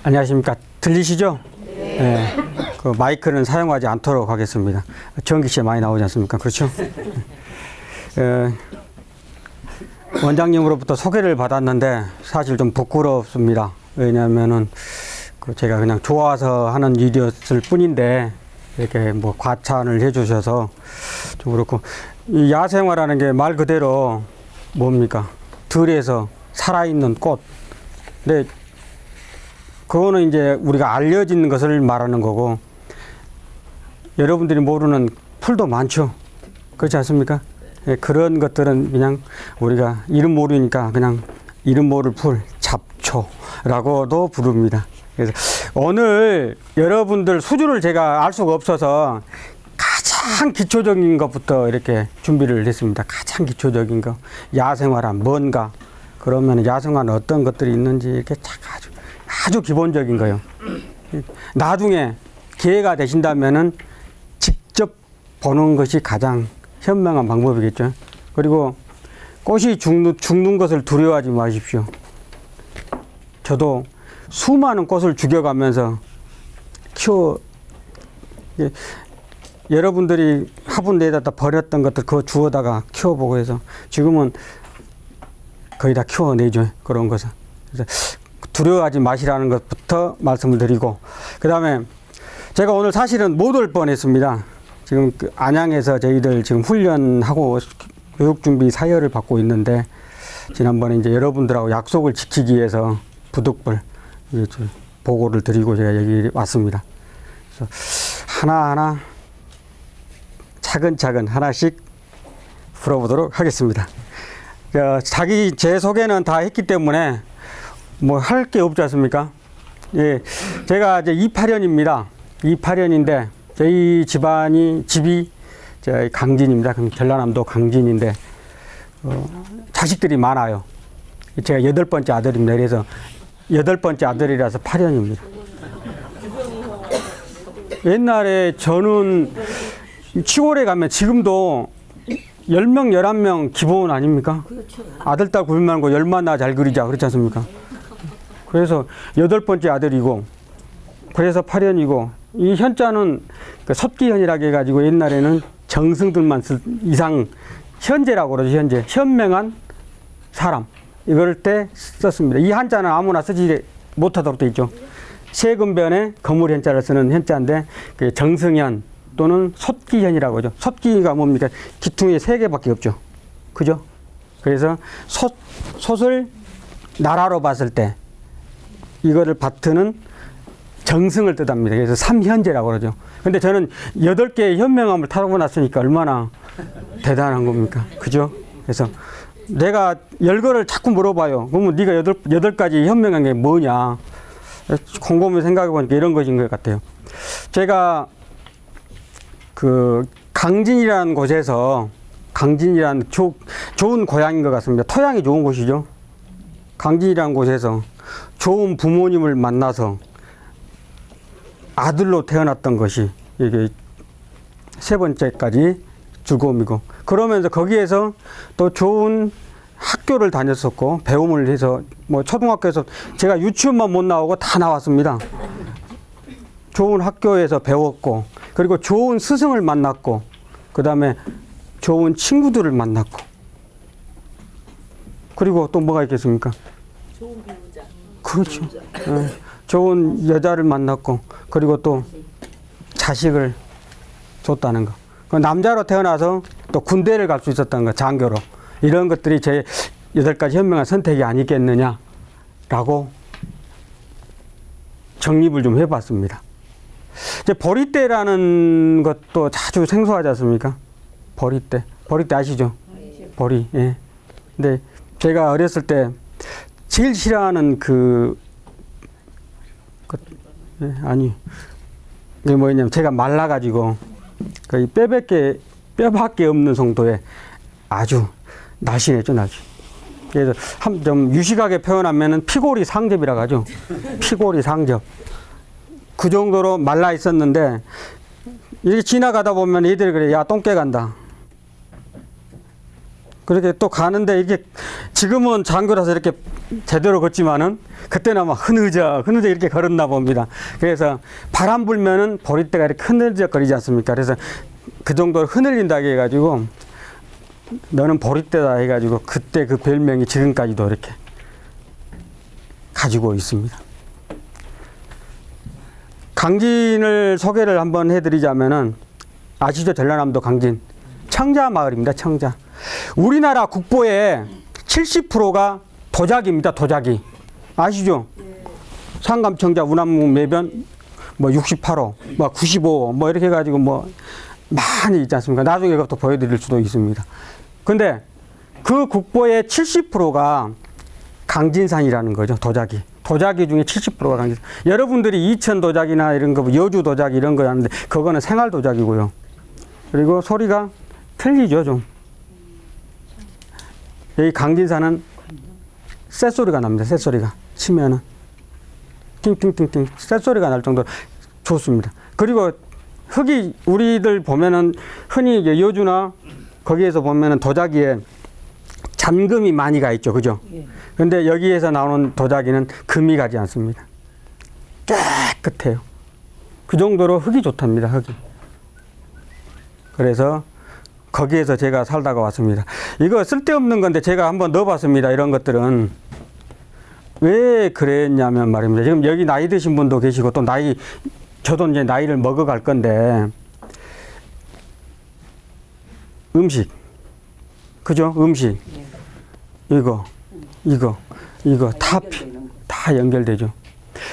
안녕하십니까. 들리시죠? 네. 그 마이크는 사용하지 않도록 하겠습니다. 전기세 많이 나오지 않습니까? 그렇죠? 원장님으로부터 소개를 받았는데 사실 좀 부끄럽습니다. 왜냐하면은 제가 그냥 좋아서 하는 일이었을 뿐인데 이렇게 뭐 과찬을 해주셔서 좀 그렇고, 이 야생화라는 게 말 그대로 뭡니까? 들에서 살아있는 꽃. 근데 그거는 이제 우리가 알려진 것을 말하는 거고, 여러분들이 모르는 풀도 많죠. 그렇지 않습니까? 예, 그런 것들은 그냥 우리가 이름 모르니까 그냥 이름 모를 풀, 잡초라고도 부릅니다. 그래서 오늘 여러분들 수준을 제가 알 수가 없어서 가장 기초적인 것부터 이렇게 준비를 했습니다. 가장 기초적인 거. 야생화란 뭔가? 그러면 야생화는 어떤 것들이 있는지 이렇게 아주 기본적인 거예요. 나중에 기회가 되신다면은 직접 보는 것이 가장 현명한 방법이겠죠. 그리고 꽃이 죽는 것을 두려워하지 마십시오. 저도 수많은 꽃을 죽여가면서 여러분들이 화분 내다 버렸던 것들 그거 주워다가 키워보고 해서 지금은 거의 다 키워내죠. 그런 것은. 그래서 두려워하지 마시라는 것부터 말씀을 드리고, 그 다음에 제가 오늘 사실은 못 올 뻔했습니다. 지금 안양에서 저희들 지금 훈련하고 교육준비 사열을 받고 있는데, 지난번에 이제 여러분들하고 약속을 지키기 위해서 부득불 보고를 드리고 제가 여기 왔습니다. 그래서 하나하나 차근차근 하나씩 풀어보도록 하겠습니다. 제 소개는 다 했기 때문에 뭐 할 게 없지 않습니까? 예, 제가 이제 28년입니다. 28년인데 저희 집이 저희 강진입니다. 전라남도 강진인데 자식들이 많아요. 제가 8번째 아들입니다. 그래서 8번째 아들이라서 8년입니다. 옛날에 저는 시골에 가면 지금도 10명, 11명 기본 아닙니까? 아들, 딸 구분 말고 열만 나 잘 그리자. 그렇지 않습니까? 그래서 8번째 아들이고, 그래서 8년이고, 이 현자는 그 섭기현이라고 해가지고 옛날에는 정승들만 이상, 현재라고 그러죠. 현재. 현명한 사람. 이럴 때 썼습니다. 이 한자는 아무나 쓰지 못하도록 되어 있죠. 세금변에 거물 현자를 쓰는 현자인데, 그 정승현 또는 솥기현이라고 하죠. 솥기가 뭡니까? 기퉁이 3개밖에 없죠. 그죠? 그래서 솥을 나라로 봤을 때 이거를 바트는 정승을 뜻합니다. 그래서 삼현재라고 그러죠. 근데 저는 8개의 현명함을 타고났으니까 얼마나 대단한 겁니까? 그죠? 그래서 내가 10거를 자꾸 물어봐요. 그러면 네가 8가지 현명한 게 뭐냐? 곰곰이 생각해 보니까 이런 것인 것 같아요. 제가 강진이라는 곳에서, 강진이라는 좋은 고향인 것 같습니다. 토양이 좋은 곳이죠. 강진이라는 곳에서 좋은 부모님을 만나서 아들로 태어났던 것이 이게 3번째까지 즐거움이고, 그러면서 거기에서 또 좋은 학교를 다녔었고, 배움을 해서, 뭐 초등학교에서 제가 유치원만 못 나오고 다 나왔습니다. 좋은 학교에서 배웠고, 그리고 좋은 스승을 만났고, 그 다음에 좋은 친구들을 만났고, 그리고 또 뭐가 있겠습니까? 좋은 배우자. 그렇죠. 네. 좋은 여자를 만났고, 그리고 또 자식을 줬다는 거. 남자로 태어나서 또 군대를 갈 수 있었다는 거, 장교로. 이런 것들이 제 8가지 현명한 선택이 아니겠느냐라고 정립을 좀 해봤습니다. 이제 보리대라는 것도 자주 생소하지 않습니까? 보리대. 보리대 아시죠? 보리. 예. 근데 제가 어렸을 때 제일 싫어하는 이게 뭐냐면 제가 말라가지고 거의 뼈밖에 없는 정도의 아주 날씬했죠, 날씬. 그래서 좀 유식하게 표현하면은 피골이 상접이라고 하죠. 피골이 상접. 그 정도로 말라 있었는데, 이렇게 지나가다 보면 애들이 그래, 야, 똥개 간다. 그렇게 또 가는데 이게 지금은 장교라서 이렇게 제대로 걷지만은 그때는 아마 흐느적 이렇게 걸었나 봅니다. 그래서 바람 불면은 보릿대가 이렇게 흐느적 거리지 않습니까? 그래서 그 정도로 흐늘린다 해가지고 너는 보릿대다 해가지고 그때 그 별명이 지금까지도 이렇게 가지고 있습니다. 강진을 소개를 한번 해드리자면은 아시죠? 전라남도 강진 청자 마을입니다. 청자. 우리나라 국보의 70%가 도자기입니다. 도자기. 아시죠? 상감청자 운암 매변 뭐 68호, 뭐 95호, 뭐 이렇게 해가지고 뭐 많이 있지 않습니까? 나중에 그것도 보여드릴 수도 있습니다. 근데 그 국보의 70%가 강진산이라는 거죠. 도자기. 도자기 중에 70%가 강진산. 여러분들이 이천 도자기나 이런 거, 여주 도자기 이런 거 하는데 그거는 생활 도자기고요. 그리고 소리가 틀리죠, 좀. 여기 강진산은 쇳소리가 납니다. 쇳소리가. 치면은. 띵띵띵띵. 쇳소리가 날 정도로 좋습니다. 그리고 흙이 우리들 보면은 흔히 여주나 거기에서 보면은 도자기에 잔금이 많이 가 있죠. 그죠? 근데 여기에서 나오는 도자기는 금이 가지 않습니다. 깨끗해요. 그 정도로 흙이 좋답니다. 흙이. 그래서 거기에서 제가 살다가 왔습니다. 이거 쓸데없는 건데 제가 한번 넣어봤습니다. 이런 것들은. 왜 그랬냐면 말입니다. 지금 여기 나이 드신 분도 계시고 또 저도 이제 나이를 먹어갈 건데 음식. 그죠? 음식. 이거 다 연결되죠.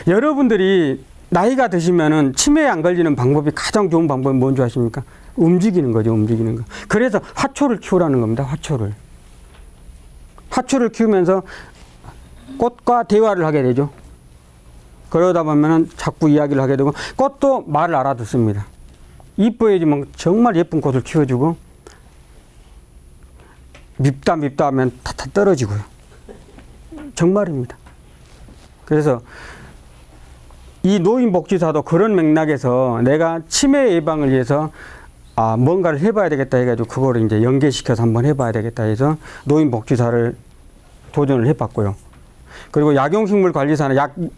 여러분들이 나이가 드시면은 치매에 안 걸리는 방법이 가장 좋은 방법이 뭔지 아십니까? 움직이는 거죠, 움직이는 거. 그래서 화초를 키우라는 겁니다, 화초를. 화초를 키우면서 꽃과 대화를 하게 되죠. 그러다 보면은 자꾸 이야기를 하게 되고, 꽃도 말을 알아듣습니다. 이뻐야지만 정말 예쁜 꽃을 키워주고, 밉다 하면 다 떨어지고요. 정말입니다. 그래서 이 노인복지사도 그런 맥락에서 내가 치매 예방을 위해서 뭔가를 해봐야 되겠다 해가지고 그거를 이제 연계시켜서 한번 해봐야 되겠다 해서 노인복지사를 도전을 해봤고요. 그리고 약용식물관리사는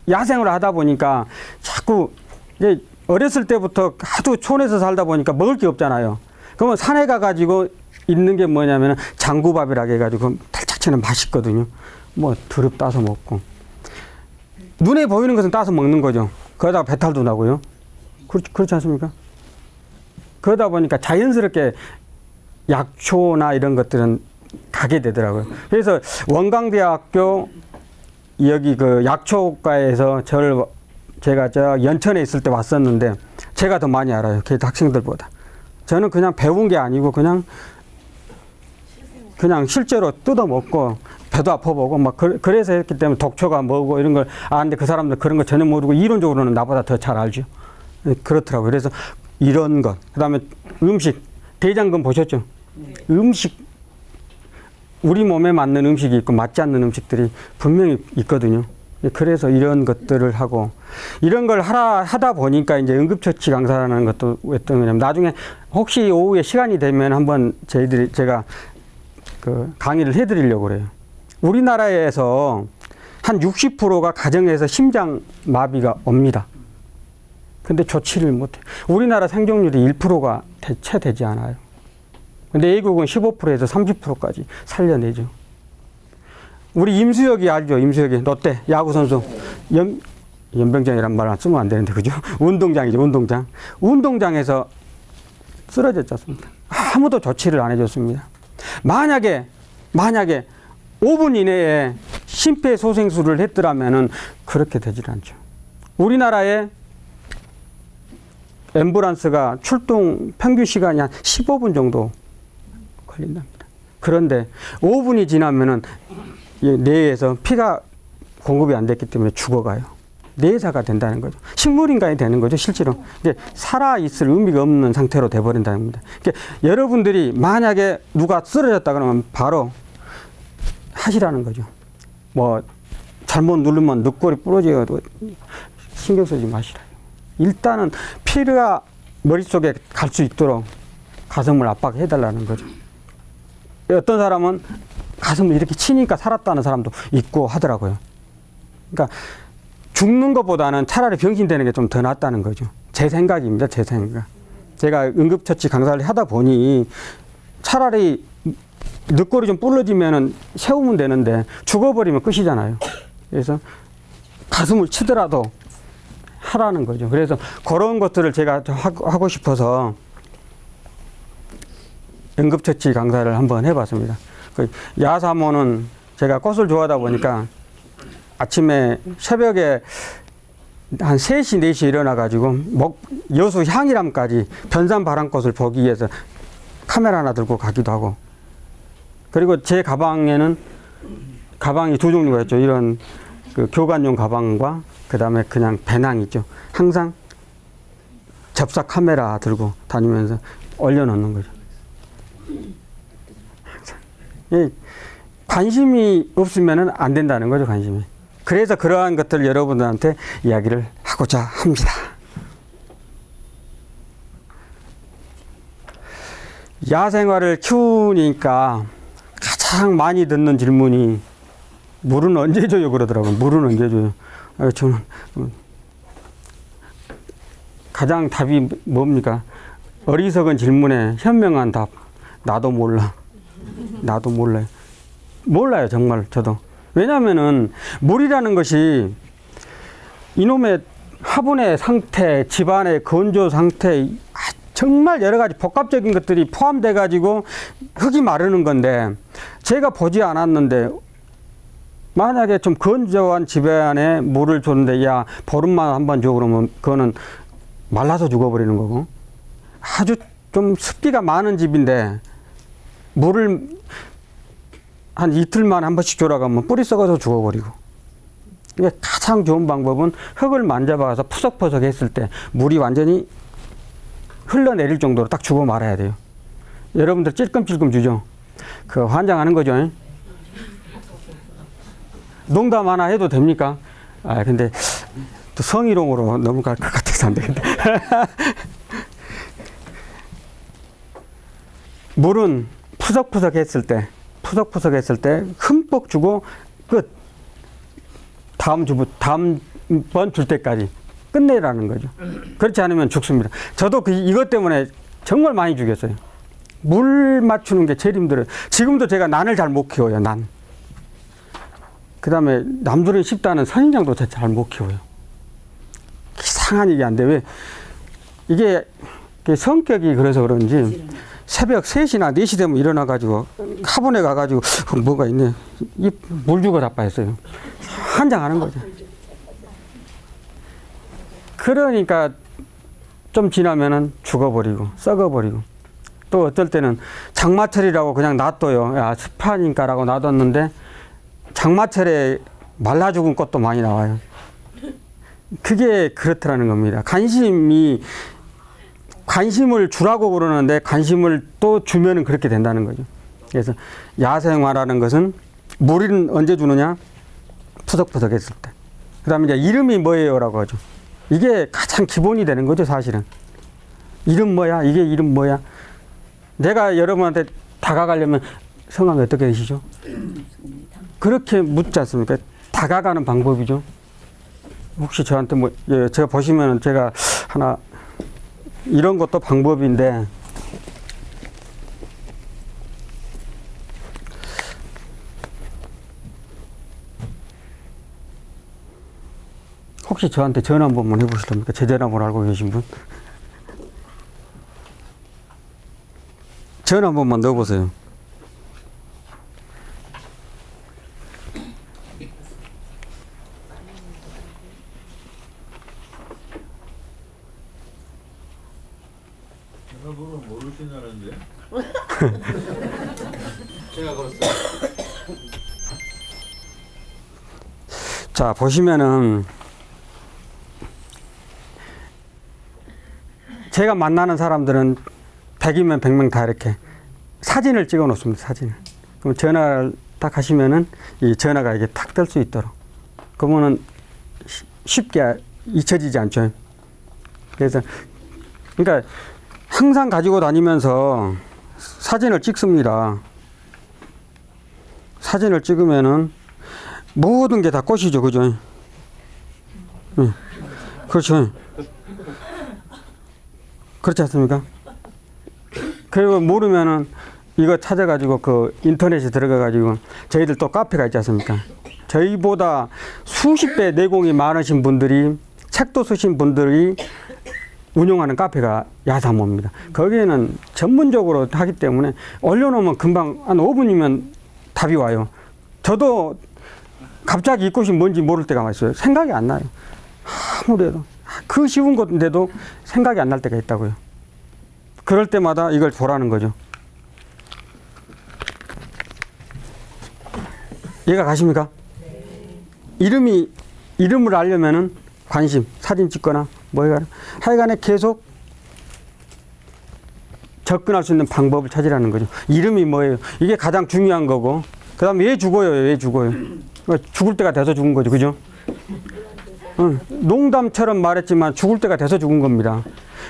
야생을 하다 보니까 자꾸 이제 어렸을 때부터 하도 촌에서 살다 보니까 먹을 게 없잖아요. 그러면 산에 가가지고 있는 게 뭐냐면 장구밥이라고 해가지고 달짝지는 맛있거든요. 뭐 드릅 따서 먹고 눈에 보이는 것은 따서 먹는 거죠. 그러다가 배탈도 나고요. 그렇지 않습니까? 그러다 보니까 자연스럽게 약초나 이런 것들은 가게 되더라고요. 그래서 원광대학교 여기 그 약초과에서 제가 연천에 있을 때 왔었는데 제가 더 많이 알아요. 그 학생들보다. 저는 그냥 배운 게 아니고 그냥 실제로 뜯어먹고 배도 아파보고 막 그래서 했기 때문에 독초가 뭐고 이런 걸 아는데 그 사람들 그런 거 전혀 모르고 이론적으로는 나보다 더 잘 알죠. 그렇더라고요. 그래서 이런 것, 그다음에 음식, 대장금 보셨죠? 음식, 우리 몸에 맞는 음식이 있고 맞지 않는 음식들이 분명히 있거든요. 그래서 이런 것들을 하고 이런 걸 하다 보니까 이제 응급처치 강사라는 것도 어떤 거냐면 나중에 혹시 오후에 시간이 되면 한번 제가 그 강의를 해드리려고 그래요. 우리나라에서 한 60%가 가정에서 심장마비가 옵니다. 근데 조치를 못해. 우리나라 생존율이 1%가 채 되지 않아요. 근데 외국은 15%에서 30%까지 살려내죠. 우리 임수혁이 알죠? 임수혁이 롯데 야구선수. 연병장이란 말 쓰면 안 되는데, 그죠? 운동장이죠, 운동장. 운동장에서 쓰러졌지 않습니까? 아무도 조치를 안 해줬습니다. 만약에 5분 이내에 심폐소생술을 했더라면은 그렇게 되질 않죠. 우리나라에 앰뷸런스가 출동 평균 시간이 한 15분 정도 걸린답니다. 그런데 5분이 지나면은 뇌에서 피가 공급이 안 됐기 때문에 죽어가요. 뇌사가 된다는 거죠. 식물인간이 되는 거죠, 실제로. 이제 살아있을 의미가 없는 상태로 돼버린다는 겁니다. 그러니까 여러분들이 만약에 누가 쓰러졌다 그러면 바로 하시라는 거죠. 뭐, 잘못 누르면 늑골이 부러져요. 신경 쓰지 마시라요. 일단은 피가 머릿속에 갈 수 있도록 가슴을 압박해달라는 거죠. 어떤 사람은 가슴을 이렇게 치니까 살았다는 사람도 있고 하더라고요. 그러니까 죽는 것보다는 차라리 병신되는 게 좀 더 낫다는 거죠. 제 생각입니다. 제 생각. 제가 응급처치 강사를 하다 보니 차라리 늑골이 좀 부러지면은 세우면 되는데 죽어버리면 끝이잖아요. 그래서 가슴을 치더라도 하라는 거죠. 그래서 그런 것들을 제가 하고 싶어서 응급처치 강사를 한번 해봤습니다. 그 야사모는 제가 꽃을 좋아하다 보니까 아침에 새벽에 한 3시, 4시 일어나가지고 여수 향이람까지 변산 바람꽃을 보기 위해서 카메라 하나 들고 가기도 하고, 그리고 제 가방에는 가방이 두 종류가 있죠. 이런 그 교관용 가방과 그 다음에 그냥 배낭 있죠. 항상 접사 카메라 들고 다니면서 올려놓는 거죠. 항상. 관심이 없으면 안 된다는 거죠, 관심이. 그래서 그러한 것들을 여러분들한테 이야기를 하고자 합니다. 야생화를 키우니까 가장 많이 듣는 질문이 물은 언제 줘요 그러더라고요. 물은 언제 줘요. 저는 가장 답이 뭡니까? 어리석은 질문에 현명한 답. 나도 몰라. 나도 몰라요. 몰라요, 정말 저도. 왜냐하면은 물이라는 것이 이놈의 화분의 상태, 집안의 건조 상태, 정말 여러 가지 복합적인 것들이 포함돼 가지고 흙이 마르는 건데, 제가 보지 않았는데 만약에 좀 건조한 집안에 물을 줬는데 야 보름만 한번 줘 그러면 그거는 말라서 죽어버리는 거고, 아주 좀 습기가 많은 집인데 물을 한 이틀만 한 번씩 줘라 가면 뿌리 썩어서 죽어버리고. 이게 가장 좋은 방법은 흙을 만져봐서 푸석푸석 했을 때 물이 완전히 흘러내릴 정도로 딱 죽어 말아야 돼요. 여러분들 찔끔찔끔 주죠? 그 환장하는 거죠. 농담 하나 해도 됩니까? 근데 또 성희롱으로 넘어갈 것 같아서 안 되겠다. 물은 푸석푸석 했을 때 흠뻑 주고 끝. 다음 번 줄 때까지 끝내라는 거죠. 그렇지 않으면 죽습니다. 저도 이것 때문에 정말 많이 죽였어요. 물 맞추는 게 제일 힘들어요. 지금도 제가 난을 잘 못 키워요, 난. 그 다음에 남들은 쉽다는 선인장도 잘 못 키워요. 이상한 얘기 안 돼. 왜? 이게 성격이 그래서 그런지 새벽 3시나 4시 되면 일어나가지고 화분에 가가지고 뭐가 있네. 이 물 주고 자빠졌어요. 환장하는 거죠. 그러니까 좀 지나면은 죽어버리고 썩어버리고, 또 어떨 때는 장마철이라고 그냥 놔둬요. 야, 습하니까라고 놔뒀는데 장마철에 말라 죽은 꽃도 많이 나와요. 그게 그렇더라는 겁니다. 관심을 주라고 그러는데 관심을 또 주면은 그렇게 된다는 거죠. 그래서 야생화라는 것은 물은 언제 주느냐? 푸석푸석 했을 때. 그 다음에 이제 이름이 뭐예요? 라고 하죠. 이게 가장 기본이 되는 거죠, 사실은. 이름 뭐야? 이게 이름 뭐야? 내가 여러분한테 다가가려면 성함이 어떻게 되시죠? 그렇게 묻지 않습니까? 다가가는 방법이죠. 혹시 저한테 제가 보시면 제가 하나, 이런 것도 방법인데, 혹시 저한테 전화 한 번만 해보실랍니까? 제 전화번호 알고 계신 분? 전화 한 번만 넣어보세요. 전화번호 모르시냐는데? 제가 걸었어요. 자, 보시면은 제가 만나는 사람들은 100이면 100명 다 이렇게 사진을 찍어 놓습니다. 사진을. 그럼 전화를 딱 하시면은 이 전화가 이게 탁 뜰 수 있도록. 그러면은 쉽게 잊혀지지 않죠. 그래서 그러니까 항상 가지고 다니면서 사진을 찍습니다. 사진을 찍으면은 모든 게 다 꽃이죠, 그죠? 예. 그렇죠. 그렇지 않습니까? 그리고 모르면은 이거 찾아가지고 그 인터넷에 들어가가지고 저희들 또 카페가 있지 않습니까? 저희보다 수십 배 내공이 많으신 분들이 책도 쓰신 분들이 운영하는 카페가 야사모입니다. 거기에는 전문적으로 하기 때문에 올려놓으면 금방 한 5분이면 답이 와요. 저도 갑자기 이 꽃이 뭔지 모를 때가 있어요. 생각이 안 나요. 아무래도 그 쉬운 건데도 생각이 안 날 때가 있다고요. 그럴 때마다 이걸 보라는 거죠. 이해가 가십니까? 이름을 알려면은 관심, 사진 찍거나 뭐 하여간에 계속 접근할 수 있는 방법을 찾으라는 거죠. 이름이 뭐예요? 이게 가장 중요한 거고, 그 다음에 왜 죽어요? 왜 죽어요? 죽을 때가 돼서 죽은 거죠. 그죠? 농담처럼 말했지만 죽을 때가 돼서 죽은 겁니다.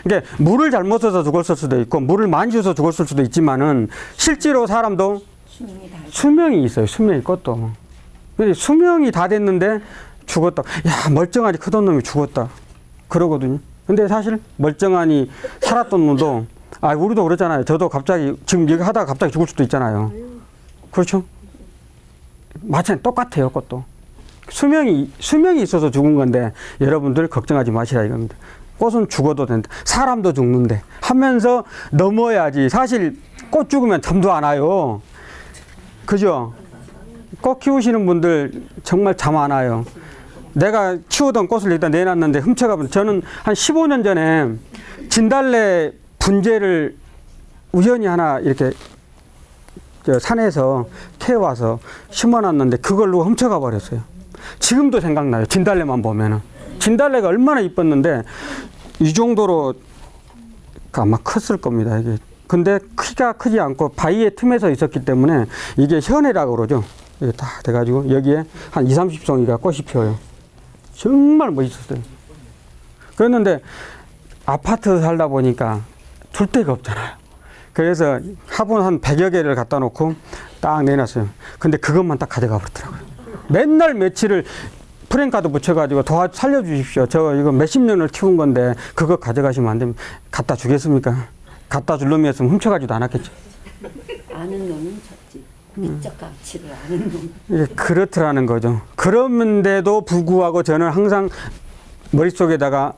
그러니까 물을 잘못 써서 죽었을 수도 있고, 물을 많이 줘서 죽었을 수도 있지만은, 실제로 사람도 수명이 있어요. 수명이 것도. 근데 수명이 다 됐는데 죽었다. 야, 멀쩡하니 크던 놈이 죽었다. 그러거든요. 근데 사실 멀쩡하니 살았던 놈도, 우리도 그렇잖아요. 저도 갑자기, 지금 여기 하다가 갑자기 죽을 수도 있잖아요. 그렇죠? 마찬가지 똑같아요, 그것도. 수명이 있어서 죽은 건데, 여러분들 걱정하지 마시라 이겁니다. 꽃은 죽어도 된다. 사람도 죽는데. 하면서 넘어야지. 사실 꽃 죽으면 잠도 안 와요. 그죠? 꽃 키우시는 분들 정말 잠 안 와요. 내가 키우던 꽃을 일단 내놨는데 훔쳐가면, 저는 한 15년 전에 진달래 분재를 우연히 하나 이렇게 산에서 캐와서 심어놨는데 그걸로 훔쳐가 버렸어요. 지금도 생각나요. 진달래만 보면은. 진달래가 얼마나 이뻤는데 이 정도로 아마 컸을 겁니다. 이게. 근데 키가 크지 않고 바위의 틈에서 있었기 때문에 이게 현해라고 그러죠. 이게 다 돼가지고 여기에 한 20, 30송이가 꽃이 피어요. 정말 멋있었어요. 그랬는데 아파트 살다 보니까 둘 데가 없잖아요. 그래서 화분 한 100여 개를 갖다 놓고 딱 내놨어요. 근데 그것만 딱 가져가 버리더라고요. 맨날 며칠을 프랭카드 붙여가지고 살려주십시오. 저 이거 몇십 년을 키운 건데 그거 가져가시면 안 됩니다. 갖다 주겠습니까? 갖다 줄 놈이었으면 훔쳐가지도 않았겠죠. 아는 놈은 졌지. 미적 가치를 아는 놈. 예, 그렇더라는 거죠. 그런데도 불구하고 저는 항상 머릿속에다가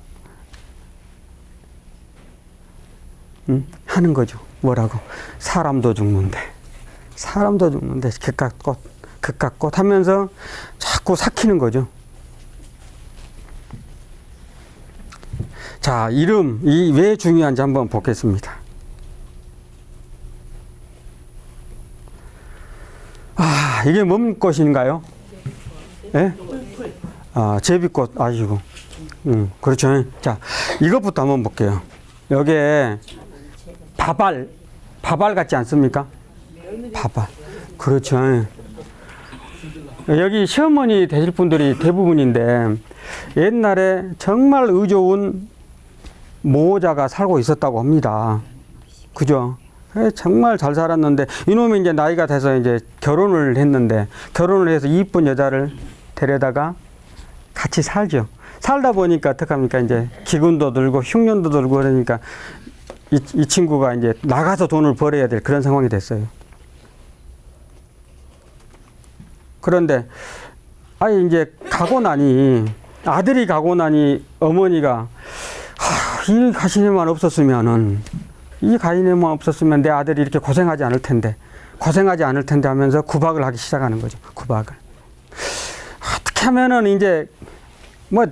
하는 거죠. 뭐라고? 사람도 죽는데 그깟 꽃 하면서 자꾸 삭히는 거죠. 자, 이름, 이 왜 중요한지 한번 보겠습니다. 이게 뭔 꽃인가요? 예? 제비꽃 아시고. 그렇죠. 자, 이것부터 한번 볼게요. 여기에 바발 같지 않습니까? 바발. 그렇죠. 여기 시어머니 되실 분들이 대부분인데 옛날에 정말 의좋은 모자가 살고 있었다고 합니다. 그죠? 정말 잘 살았는데 이놈이 이제 나이가 돼서 이제 결혼을 했는데, 결혼을 해서 이쁜 여자를 데려다가 같이 살죠. 살다 보니까 어떡합니까? 이제 기근도 들고 흉년도 들고 그러니까 이 친구가 이제 나가서 돈을 벌어야 될 그런 상황이 됐어요. 그런데 이제 아들이 가고 나니 어머니가 이 가시네만 없었으면 내 아들이 이렇게 고생하지 않을 텐데 하면서 구박을 하기 시작하는 거죠. 구박을. 어떻게 하면은 이제 뭐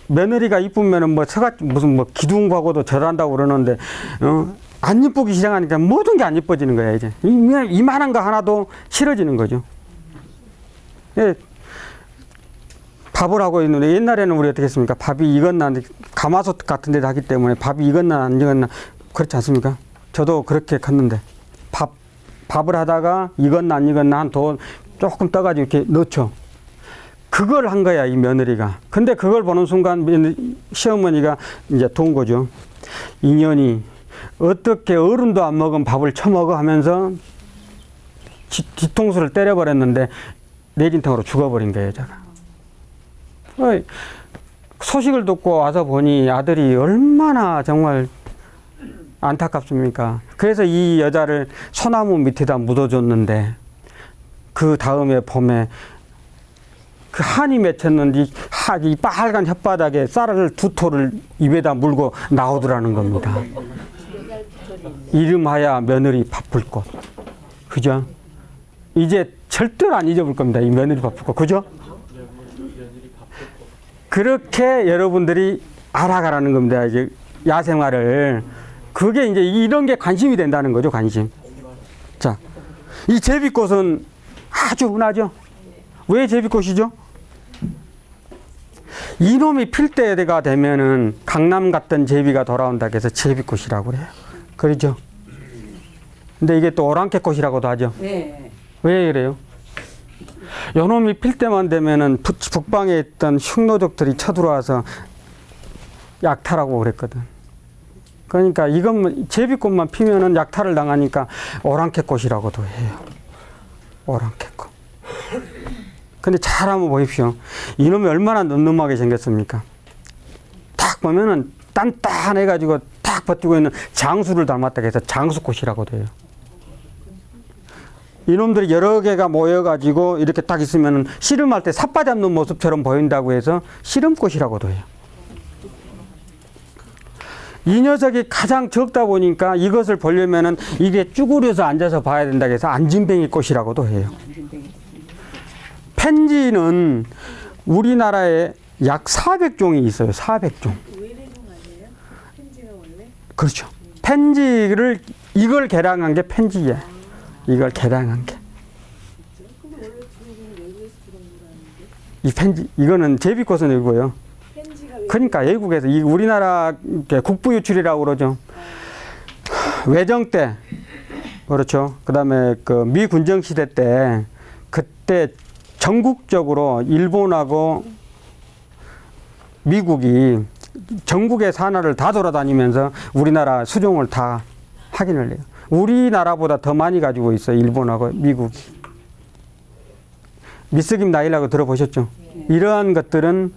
며느리가 이쁘면은 무슨 기둥하고도 절한다고 그러는데, 안 이쁘기 시작하니까 모든 게 안 이뻐지는 거야, 이제. 이만한 거 하나도 싫어지는 거죠. 예. 밥을 하고 있는데, 옛날에는 우리 어떻게 했습니까? 밥이 익었나, 가마솥 같은 데도 하기 때문에 밥이 익었나, 안 익었나, 그렇지 않습니까? 저도 그렇게 컸는데, 밥을 하다가 익었나, 안 익었나, 한 돈 조금 떠가지고 이렇게 넣죠. 그걸 한 거야, 이 며느리가. 근데 그걸 보는 순간 시어머니가 이제 돈 거죠. 인연이 어떻게 어른도 안 먹은 밥을 처먹어 하면서 뒤통수를 때려버렸는데 뇌진탕으로 죽어버린 거예요, 여자가. 어이, 소식을 듣고 와서 보니 아들이 얼마나 정말 안타깝습니까? 그래서 이 여자를 소나무 밑에다 묻어줬는데 그 다음에 봄에 그 한이 맺혔는데 이 빨간 혓바닥에 쌀을 2톨을 입에다 물고 나오더라는 겁니다. 이름하여 며느리 바쁠꽃. 그죠? 이제 절대로 안 잊어볼 겁니다. 이 며느리 바쁠꽃. 그죠? 그렇게 여러분들이 알아가라는 겁니다. 이제 야생화를. 그게 이제 이런 게 관심이 된다는 거죠, 관심. 자, 이 제비꽃은 아주 흔하죠? 왜 제비꽃이죠? 이놈이 필 때가 되면은 강남 갔던 제비가 돌아온다 해서 제비꽃이라고 그래요. 그렇죠? 근데 이게 또 오랑캐꽃이라고도 하죠. 네. 왜 그래요? 요놈이 필 때만 되면은 북방에 있던 흉노족들이 쳐들어와서 약탈하고 그랬거든. 그러니까 이것만 제비꽃만 피면은 약탈을 당하니까 오랑캐꽃이라고도 해요. 오랑캐꽃. 근데 잘 한번 보십시오. 이놈이 얼마나 늠름하게 생겼습니까? 딱 보면은 단단해가지고 딱 버티고 있는 장수를 닮았다고 해서 장수꽃이라고도 해요. 이놈들이 여러 개가 모여가지고 이렇게 딱 있으면은 씨름할 때 삿바 잡는 모습처럼 보인다고 해서 씨름꽃이라고도 해요. 이 녀석이 가장 적다 보니까 이것을 보려면은 이게 쭈그려서 앉아서 봐야 된다고 해서 안진뱅이 꽃이라고도 해요. 펜지는 우리나라에 약 400종이 있어요. 400종. 외래종 아니에요? 펜지가 원래? 그렇죠. 펜지를 이걸 개량한 게 펜지야. 이걸 개량한 게. 근데 원래 주로는 외국에서 들어온 거라는데 이 펜지 이거는 제비꽃은 이거고요. 펜지가 외국 그러니까 외국에서 이 우리나라 국부 유출이라고 그러죠. 외정 때 그렇죠. 그다음에 그 미 군정 시대 때 그때 전국적으로 일본하고 미국이 전국의 산하를 다 돌아다니면서 우리나라 수종을 다 확인을 해요. 우리나라보다 더 많이 가지고 있어요. 일본하고 미국이. 미스김 나일라고 들어보셨죠? 이러한 것들은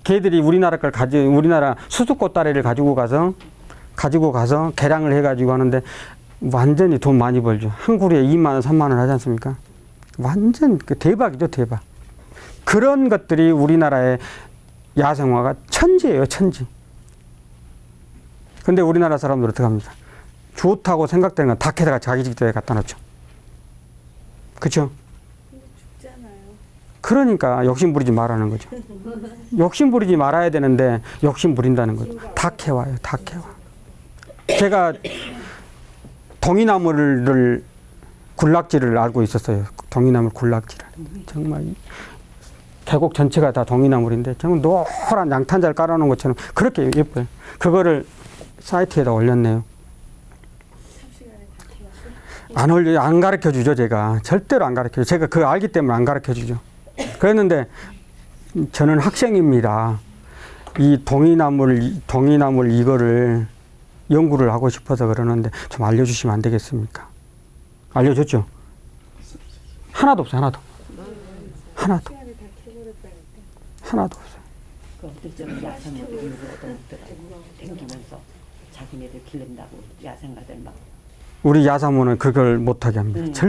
걔들이 우리나라 걸 우리나라 수수꽃 다리를 가지고 가서 개량을 해가지고 하는데 완전히 돈 많이 벌죠. 한 구리에 2만 원, 3만 원 하지 않습니까? 완전 대박이죠, 대박. 그런 것들이 우리나라의 야생화가 천지예요, 천지. 근데 우리나라 사람들 어떻게 합니까? 좋다고 생각되는 건 다 캐다가 자기 집에 갖다 놓죠. 그렇죠? 근데 죽잖아요. 그러니까 욕심 부리지 말라는 거죠. 욕심 부리지 말아야 되는데 욕심 부린다는 거죠. 다 캐와요, 다 캐와. 제가 동이나무를 군락지를 알고 있었어요. 동이나무 군락지를. 정말 계곡 전체가 다 동이나물인데 정말 노란 양탄자를 깔아놓은 것처럼 그렇게 예뻐요. 그거를 사이트에다 올렸네요. 삽시간에 다 캐왔어요? 안 올려, 안 가르쳐 주죠, 제가. 절대로 안 가르쳐 줘. 제가 그거 알기 때문에 안 가르쳐 주죠. 그랬는데 저는 학생입니다. 이 동이나물 이거를 연구를 하고 싶어서 그러는데 좀 알려주시면 안 되겠습니까? 알려줬죠? 하나도 없어요, 하나도. 하나도. 삽시간에 다 캐버렸다니까. 하나도 없어요. 그 어떤 점 야생화들이 누구도 댕기면서 자기네들 기른다고 야생화들 막. 우리 야사모는 그걸 못하게 합니다.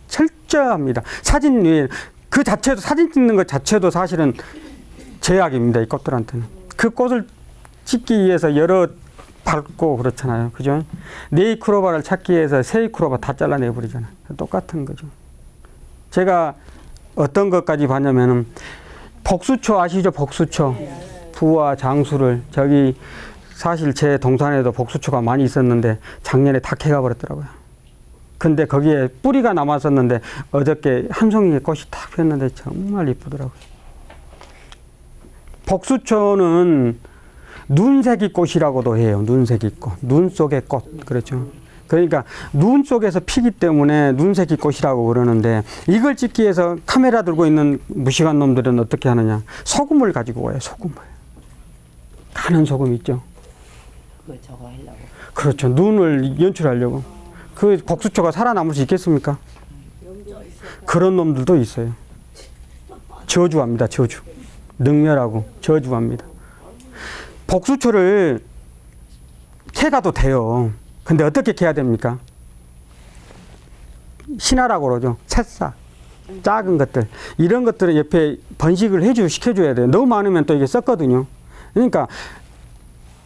철저합니다. 사진 위에 그 자체도 사진 찍는 것 자체도 사실은 제약입니다. 이 꽃들한테는. 그 꽃을 찍기 위해서 여러 밟고 그렇잖아요. 그죠? 네이크로바를 찾기 위해서 세이크로바 다 잘라내 버리잖아요. 똑같은 거죠. 제가 어떤 것까지 봤냐면은 복수초 아시죠? 복수초. 부와 장수를 저기 사실 제 동산에도 복수초가 많이 있었는데 작년에 다 캐가 버렸더라고요. 근데 거기에 뿌리가 남았었는데 어저께 한 송이의 꽃이 탁 피었는데 정말 이쁘더라고요. 복수초는 눈새기 꽃이라고도 해요. 눈새기 꽃. 눈 속의 꽃. 그렇죠. 그러니까 눈 속에서 피기 때문에 눈새기 꽃이라고 그러는데 이걸 찍기 위해서 카메라 들고 있는 무식한 놈들은 어떻게 하느냐. 소금을 가지고 와요. 소금을. 가는 소금 있죠. 그거 저거 하려고. 그렇죠. 눈을 연출하려고. 그 복수초가 살아남을 수 있겠습니까? 그런 놈들도 있어요. 저주합니다. 저주. 능멸하고 저주합니다. 복수초를 캐가도 돼요. 근데 어떻게 캐야 됩니까? 신화라고 그러죠. 새싹, 작은 것들. 이런 것들을 옆에 번식을 시켜줘야 돼요. 너무 많으면 또 이게 썩거든요. 그러니까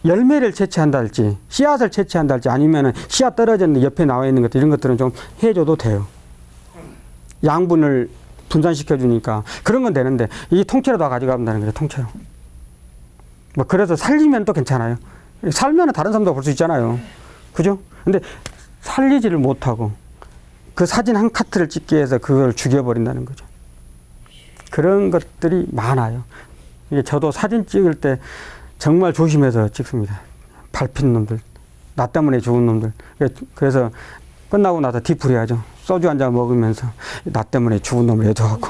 열매를 채취한다 할지, 씨앗을 채취한다 할지, 아니면 씨앗 떨어졌는데 옆에 나와 있는 것들, 이런 것들은 좀 해줘도 돼요. 양분을 분산시켜 주니까. 그런 건 되는데, 이 통째로 다 가져간다는 거죠, 통째로. 뭐, 그래서 살리면 또 괜찮아요. 살면은 다른 사람도 볼 수 있잖아요. 그죠? 근데 살리지를 못하고, 그 사진 한 카트를 찍기 위해서 그걸 죽여버린다는 거죠. 그런 것들이 많아요. 이게 저도 사진 찍을 때 정말 조심해서 찍습니다. 밟힌 놈들, 나 때문에 죽은 놈들. 그래서 끝나고 나서 뒤풀이 하죠. 소주 한 잔 먹으면서 나 때문에 죽은 놈을 애도하고.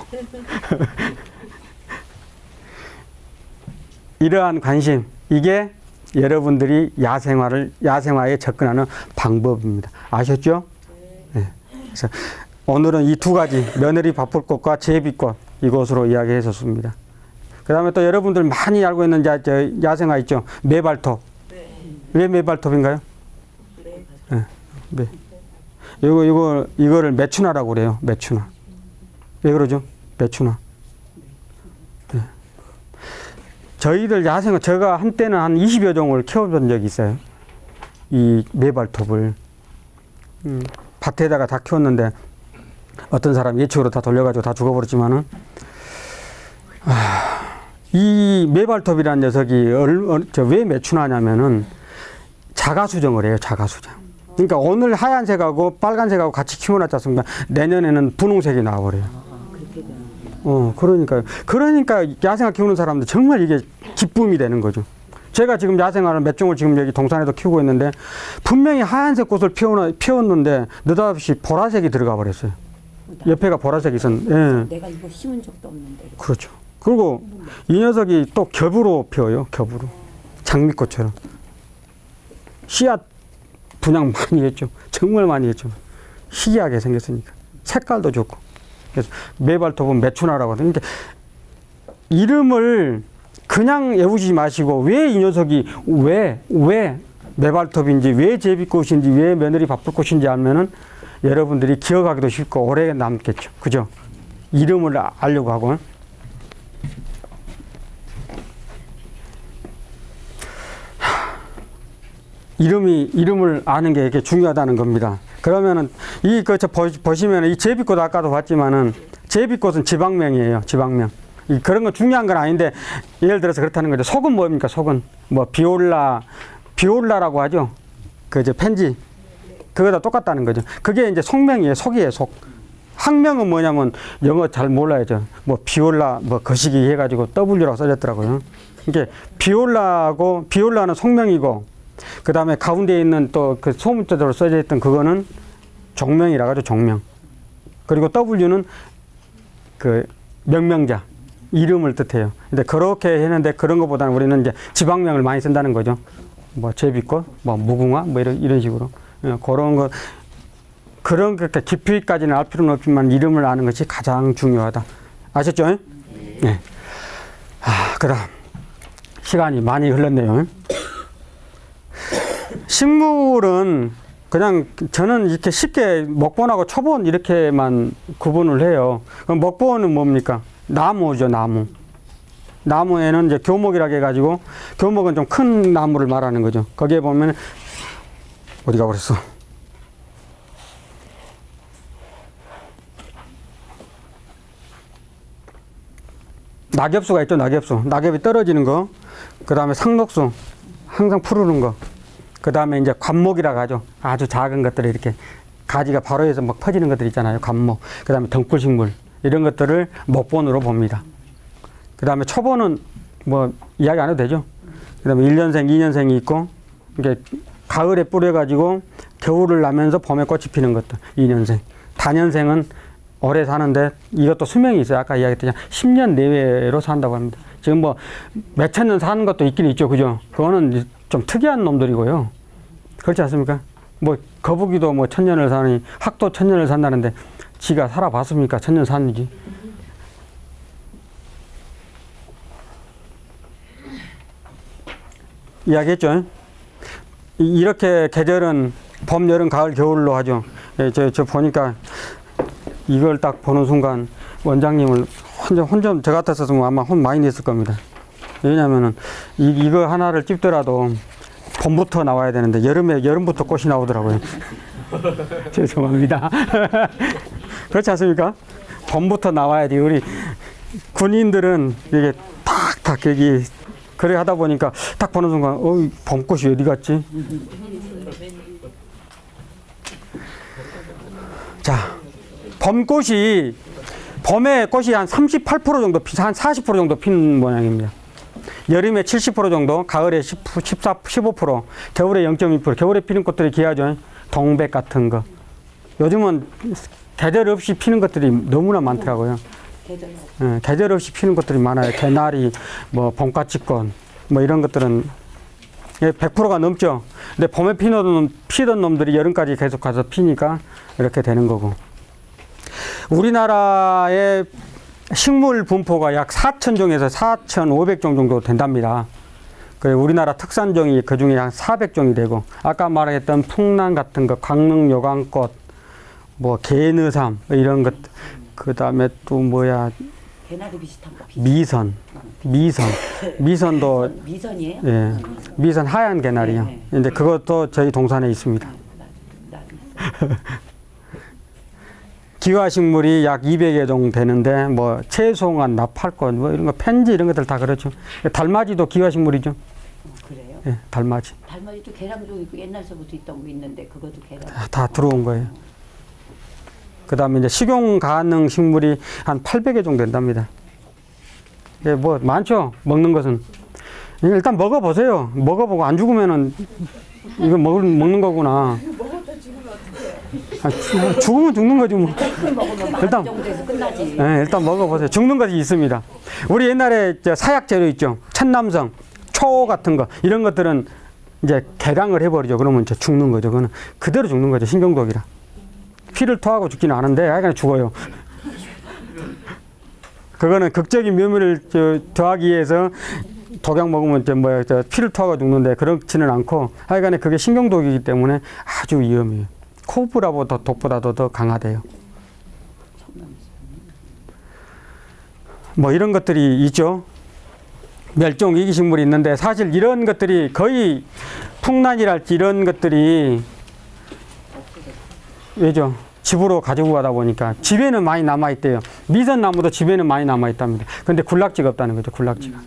이러한 관심, 이게 여러분들이 야생화에 접근하는 방법입니다. 아셨죠? 네. 그래서 오늘은 이 두 가지, 며느리 바쁠꽃과 제비꽃, 이것으로 이야기했었습니다. 그 다음에 또 여러분들 많이 알고 있는 야생화 있죠? 매발톱. 네. 왜 매발톱인가요? 네. 네. 이거를 매춘화라고 그래요. 매춘화. 왜 그러죠? 매춘화. 네. 저희들 야생화, 제가 한때는 한 20여 종을 키워본 적이 있어요. 이 매발톱을. 밭에다가 다 키웠는데, 어떤 사람 예측으로 다 돌려가지고 다 죽어버렸지만은, 이 매발톱이라는 녀석이 왜 매춘화냐면은 자가수정을 해요. 자가수정. 그러니까 오늘 하얀색하고 빨간색하고 같이 키워놨지 않습니까? 내년에는 분홍색이 나와버려요. 그러니까 야생화 키우는 사람들 정말 이게 기쁨이 되는 거죠. 제가 지금 야생화를 몇 종을 지금 여기 동산에도 키우고 있는데 분명히 하얀색 꽃을 피웠는데 느닷없이 보라색이 들어가 버렸어요. 옆에가 보라색이 있었는데. 예. 내가 이거 심은 적도 없는데. 그렇죠. 그리고 이 녀석이 또 겹으로 피워요. 겹으로. 장미꽃처럼. 씨앗 분양 많이 했죠. 정말 많이 했죠. 희귀하게 생겼으니까. 색깔도 좋고. 그래서 매발톱은 매춘화라고 하거든요. 그러니까 이름을 그냥 외우지 마시고 왜 이 녀석이 왜 매발톱인지, 왜 제비꽃인지, 왜 며느리 바쁠꽃인지 알면은 여러분들이 기억하기도 쉽고 오래 남겠죠. 그죠? 이름을 알려고 하고. 이름을 아는 게 이렇게 중요하다는 겁니다. 그러면은, 보시면은 이 제비꽃 아까도 봤지만은, 제비꽃은 지방명이에요. 지방명. 그런 건 중요한 건 아닌데, 예를 들어서 그렇다는 거죠. 속은 뭡니까? 속은. 뭐, 비올라라고 하죠. 펜지. 그거다 똑같다는 거죠. 그게 이제 속명이에요. 속이에요. 속. 학명은 뭐냐면, 영어 잘 몰라야죠. 뭐, 비올라, 거시기 해가지고 W라고 써졌더라고요. 이게 비올라는 속명이고, 그 다음에 가운데 있는 또 그 소문자로 써져 있던 그거는 종명이라고 하죠. 종명. 그리고 W는 그 명명자, 이름을 뜻해요. 근데 그렇게 했는데 그런 것보다는 우리는 이제 지방명을 많이 쓴다는 거죠. 뭐 제비꽃, 뭐 무궁화, 뭐 이런 식으로. 그런 거, 그런 그렇게 깊이까지는 알 필요는 없지만 이름을 아는 것이 가장 중요하다. 아셨죠? 네. 그다음 시간이 많이 흘렀네요. 식물은 그냥 저는 이렇게 쉽게 먹본하고 초본 이렇게만 구분을 해요. 그럼 먹본은 뭡니까? 나무죠, 나무. 나무에는 이제 교목이라고 해가지고, 교목은 좀 큰 나무를 말하는 거죠. 거기에 보면, 어디가 그랬어? 낙엽수가 있죠, 낙엽수. 낙엽이 떨어지는 거. 그 다음에 상록수. 항상 푸르는 거. 그 다음에 이제 관목이라고 하죠. 아주 작은 것들이 이렇게 가지가 바로 해서 막 퍼지는 것들 있잖아요. 관목. 그 다음에 덩굴식물. 이런 것들을 목본으로 봅니다. 그 다음에 초본은 뭐 이야기 안 해도 되죠. 그 다음에 1년생, 2년생이 있고, 이게 가을에 뿌려가지고 겨울을 나면서 봄에 꽃이 피는 것들. 2년생. 다년생은 오래 사는데 이것도 수명이 있어요. 아까 이야기했듯이 10년 내외로 산다고 합니다. 지금 뭐 몇천 년 사는 것도 있긴 있죠. 그죠? 그거는 좀 특이한 놈들이고요. 그렇지 않습니까? 뭐 거북이도 뭐 1000년을 사니 학도 1000년을 산다는데 지가 살아봤습니까? 1000년 사는지. 이야기했죠. 이렇게 계절은 봄, 여름, 가을, 겨울로 하죠. 예, 저 보니까 이걸 딱 보는 순간 원장님을 혼자 저 같았으면 아마 혼 많이 냈을 겁니다. 왜냐면은 이거 하나를 찝더라도 봄부터 나와야 되는데 여름부터 꽃이 나오더라고요. 죄송합니다. 그렇지 않습니까? 봄부터 나와야지. 우리 군인들은 이게 탁탁 여기 그래 하다 보니까 딱 보는 순간 봄꽃이 어디 갔지? 자, 봄에 꽃이 한 38% 정도, 한 40% 정도 피는 모양입니다. 여름에 70% 정도, 가을에 15%, 겨울에 0.2%. 겨울에 피는 꽃들이 귀하죠. 동백 같은 거. 요즘은 계절 없이 피는 것들이 너무나 많더라고요. 계절 없이 피는 것들이 많아요. 개나리, 뭐 봄까치꽃, 뭐 이런 것들은 100%가 넘죠. 근데 봄에 피던 놈들이 여름까지 계속 가서 피니까 이렇게 되는 거고. 우리나라의 식물 분포가 약 4,000종에서 4,500종 정도 된답니다. 그리고 우리나라 특산종이 그 중에 한 400종이 되고, 아까 말했던 풍란 같은 거, 강릉 요강꽃, 뭐 개느삼 이런 것, 그 다음에 또 뭐야, 개나리 비슷한 거. 미선도 미선이에요? 예, 미선 하얀 개나리요. 네. 근데 그것도 저희 동산에 있습니다. 기와식물이 약 200여 종 되는데 뭐 채송환, 나팔꽃, 뭐 이런 거 펜지 이런 것들 다 그렇죠. 달맞이도 기와식물이죠. 그래요? 예, 달맞이 달맞이도 개랑종이고 옛날서부터 있던 거 있는데 그것도 개랑. 다 들어온 거예요. 그다음에 이제 식용 가능 식물이 한 800여 종 된답니다. 예, 뭐 많죠. 먹는 것은 일단 먹어보세요. 먹어보고 안 죽으면은 이거 먹는 거구나. 죽으면 죽는 거지 뭐. 일단 정도에서 끝나지. 네, 일단 먹어보세요. 죽는 것이 있습니다. 우리 옛날에 사약 재료 있죠. 천남성, 초 같은 거 이런 것들은 이제 개량을 해버리죠. 그러면 이제 죽는 거죠. 그거는 그대로 죽는 거죠. 신경독이라. 피를 토하고 죽지는 않은데 하여간 죽어요. 그거는 극적인 묘미를 더하기 위해서 독약 먹으면 피를 토하고 죽는데 그렇지는 않고 하여간에 그게 신경독이기 때문에 아주 위험해요. 코브라보다 독보다도 더 강하대요. 뭐 이런 것들이 있죠. 멸종 위기식물이 있는데 사실 이런 것들이 거의 풍란이랄지 이런 것들이 왜죠? 집으로 가지고 가다 보니까 집에는 많이 남아있대요. 미선나무도 집에는 많이 남아있답니다. 근데 군락지가 없다는 거죠. 군락지가.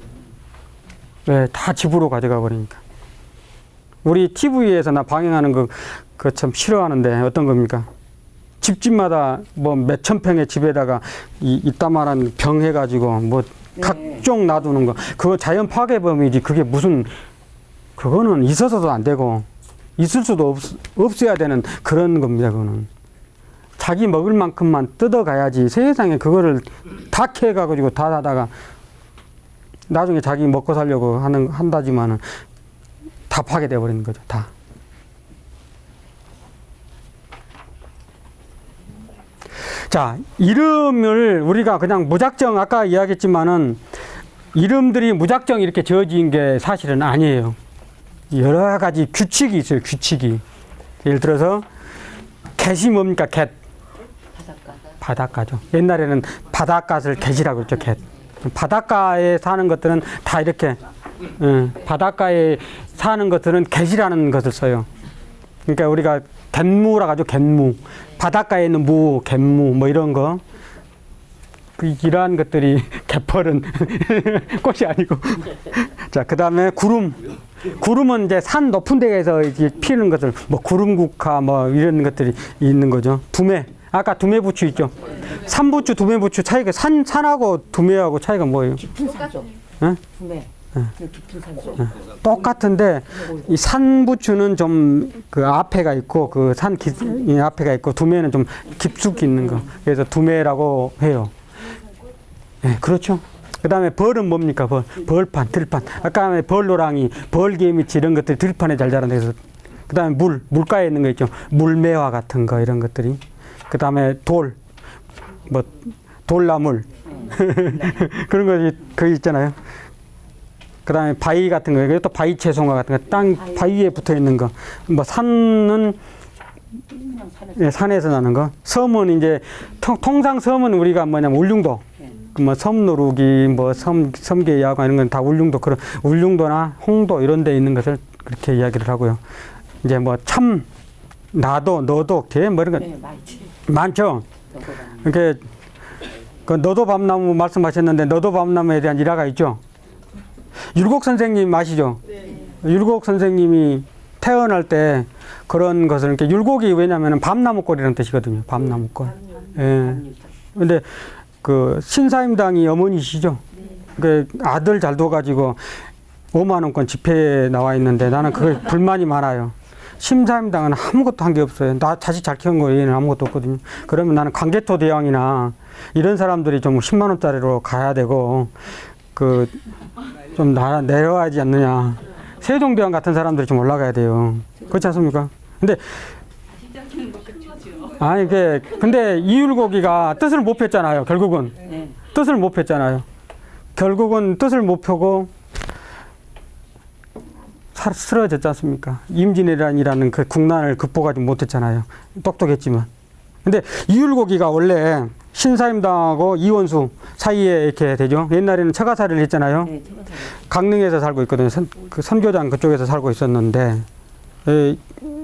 왜? 다 집으로 가져가 버리니까. 우리 TV에서 나 방영하는 거 그거 참 싫어하는데 어떤 겁니까? 집집마다 뭐 몇천 평의 집에다가 이따만한 병 해가지고 뭐 각종 놔두는 거 그거 자연 파괴범이지. 그게 무슨 그거는 있어서도 안 되고 있을 수도 없어야 되는 그런 겁니다. 그거는 자기 먹을 만큼만 뜯어가야지. 세상에 그거를 다 캐가지고 다 하다가 나중에 자기 먹고 살려고 한다지만은 다 파괴돼 버리는 거죠. 다. 자, 이름을 우리가 그냥 무작정 아까 이야기했지만은 이름들이 무작정 이렇게 지어진 게 사실은 아니에요. 여러 가지 규칙이 있어요. 규칙이. 예를 들어서 갯이 뭡니까? 갯. 바닷가죠. 옛날에는 바닷가를 갯이라고 그랬죠. 갯. 바닷가에 사는 것들은 다 이렇게 바닷가에 사는 것들은 갯이라는 것을 써요. 그러니까 우리가 갯무라 가지고 갯무. 바닷가에 있는 무, 갯무 뭐 이런 거. 이러한 것들이 개펄은 꽃이 아니고. 자, 그다음에 구름. 구름은 이제 산 높은 데에서 이제 피는 것들, 뭐 구름국화 뭐 이런 것들이 있는 거죠. 두매. 아까 두매부추 있죠. 산부추, 두매부추 차이가 산하고 두매하고 차이가 뭐예요? 깊은 산소. 응? 두매. 깊은 산소. 똑같은데 이 산부추는 좀 그 앞에가 있고 그 산 앞에가 있고 두매는 좀 깊숙이 있는 거. 그래서 두매라고 해요. 네, 그렇죠. 그 다음에 벌은 뭡니까? 벌판, 들판. 아까 벌노랑이, 벌개미치 이런 것들이 들판에 잘 자란다 해서 그다음에 물가에 있는 거 있죠. 물매화 같은 거 이런 것들이. 그다음에 돌나물 그런 것이 그 있잖아요. 그다음에 바위 같은 거, 이게 또 바위 채송화 같은 거, 땅 바위에 붙어 있는 거. 뭐 산은 예, 산에서 나는 거. 섬은 이제 통상 섬은 우리가 뭐냐면 울릉도, 뭐 섬누룩이, 뭐 섬계 야광 이런 건 다 울릉도, 그런 울릉도나 홍도 이런 데 있는 것을 그렇게 이야기를 하고요. 이제 뭐 참, 나도, 너도, 개 뭐 이런 거 네, 많지. 많죠. 이렇게 그 너도 밤나무 말씀하셨는데 너도 밤나무에 대한 일화가 있죠. 율곡 선생님 아시죠? 율곡 선생님이 태어날 때 그런 것을 이렇게 율곡이 왜냐면은 밤나무꼴이라는 뜻이거든요. 밤나무꼴. 예. 근데 그 신사임당이 어머니시죠. 그 아들 잘 둬가지고 5만 원권 집회에 나와 있는데 나는 그게 불만이 많아요. 신사임당은 아무것도 한 게 없어요. 나 자식 잘 키운 거 얘는 아무것도 없거든요. 그러면 나는 광개토 대왕이나 이런 사람들이 좀 10만 원짜리로 가야 되고 그 좀 내려와야지 않느냐. 세종대왕 같은 사람들이 좀 올라가야 돼요. 그렇지 않습니까? 근데 아니 근데 이율곡이가 뜻을 못 폈잖아요. 결국은 뜻을 못 폈잖아요. 결국은 뜻을 못 펴고 쓰러졌지 않습니까? 임진왜란이라는 그 국난을 극복하지 못했잖아요. 똑똑했지만. 근데 이율곡이가 원래 신사임당하고 이원수 사이에 이렇게 되죠. 옛날에는 처가살이를 했잖아요. 네, 제가 강릉에서 살고 있거든요. 그 선교장 그쪽에서 살고 있었는데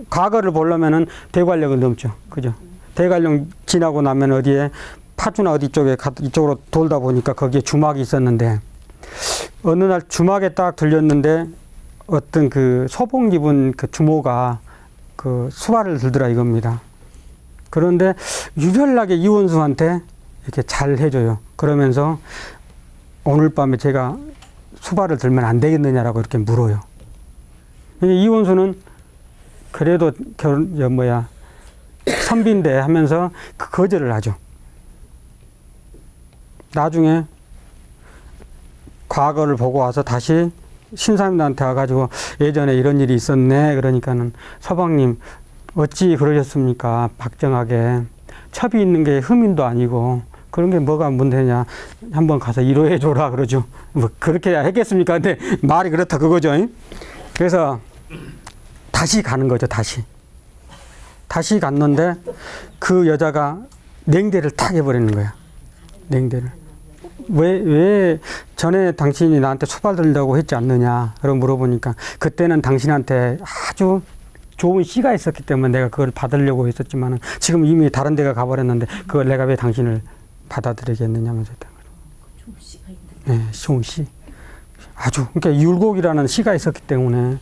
과거를 보려면은 대관령을 넘죠. 그죠? 대관령 지나고 나면 어디에 파주나 어디 쪽에 이쪽으로 돌다 보니까 거기에 주막이 있었는데 어느 날 주막에 딱 들렸는데 어떤 그 소복 입은 그 주모가 그 수발을 들더라 이겁니다. 그런데 유별나게 이원수한테 이렇게 잘 해줘요. 그러면서 오늘 밤에 제가 수발을 들면 안 되겠느냐라고 이렇게 물어요. 이원수는 그래도 선비인데 하면서 그 거절을 하죠. 나중에 과거를 보고 와서 다시 신사임당한테 와가지고 예전에 이런 일이 있었네. 그러니까는 서방님 어찌 그러셨습니까? 박정하게 첩이 있는 게 흠인도 아니고 그런 게 뭐가 문제냐? 한번 가서 위로해 줘라 그러죠. 뭐 그렇게 했겠습니까? 근데 말이 그렇다 그거죠. 그래서 다시 가는 거죠. 다시 갔는데 그 여자가 냉대를 탁 해버리는 거야. 냉대를. 왜 전에 당신이 나한테 수발 들려고 했지 않느냐? 그러고 물어보니까 그때는 당신한테 아주 좋은 씨가 있었기 때문에 내가 그걸 받으려고 했었지만은 지금 이미 다른 데가 가버렸는데 그걸 내가 왜 당신을 받아들이겠느냐면서 했던 거죠. 좋은 씨가 있는데. 네, 좋은 씨. 아주 그러니까 율곡이라는 씨가 있었기 때문에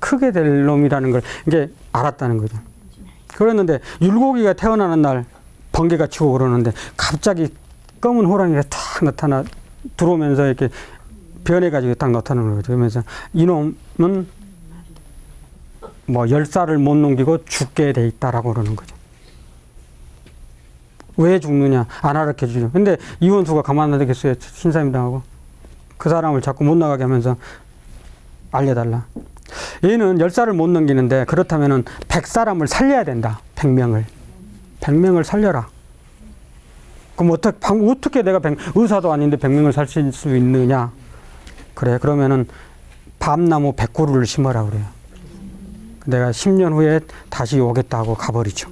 크게 될 놈이라는 걸 이제 알았다는 거죠. 그랬는데 율곡이가 태어나는 날 번개가 치고 그러는데 갑자기 검은 호랑이가 탁 들어오면서 이렇게 변해가지고 딱 나타나는 거죠. 그러면서 이놈은 뭐 10살을 못 넘기고 죽게 돼 있다라고 그러는 거죠. 왜 죽느냐? 안 알아켜 주죠. 근데 이원수가 가만 안 두겠어요. 신사임당하고. 그 사람을 자꾸 못 나가게 하면서 알려달라. 얘는 10살을 못 넘기는데 그렇다면은 100사람을 살려야 된다. 100명을 살려라. 그럼 어떻게 내가 의사도 아닌데 100명을 살릴 수 있느냐? 그래, 그러면은 밤나무 100그루를 심어라 그래요. 내가 10년 후에 다시 오겠다고 가버리죠.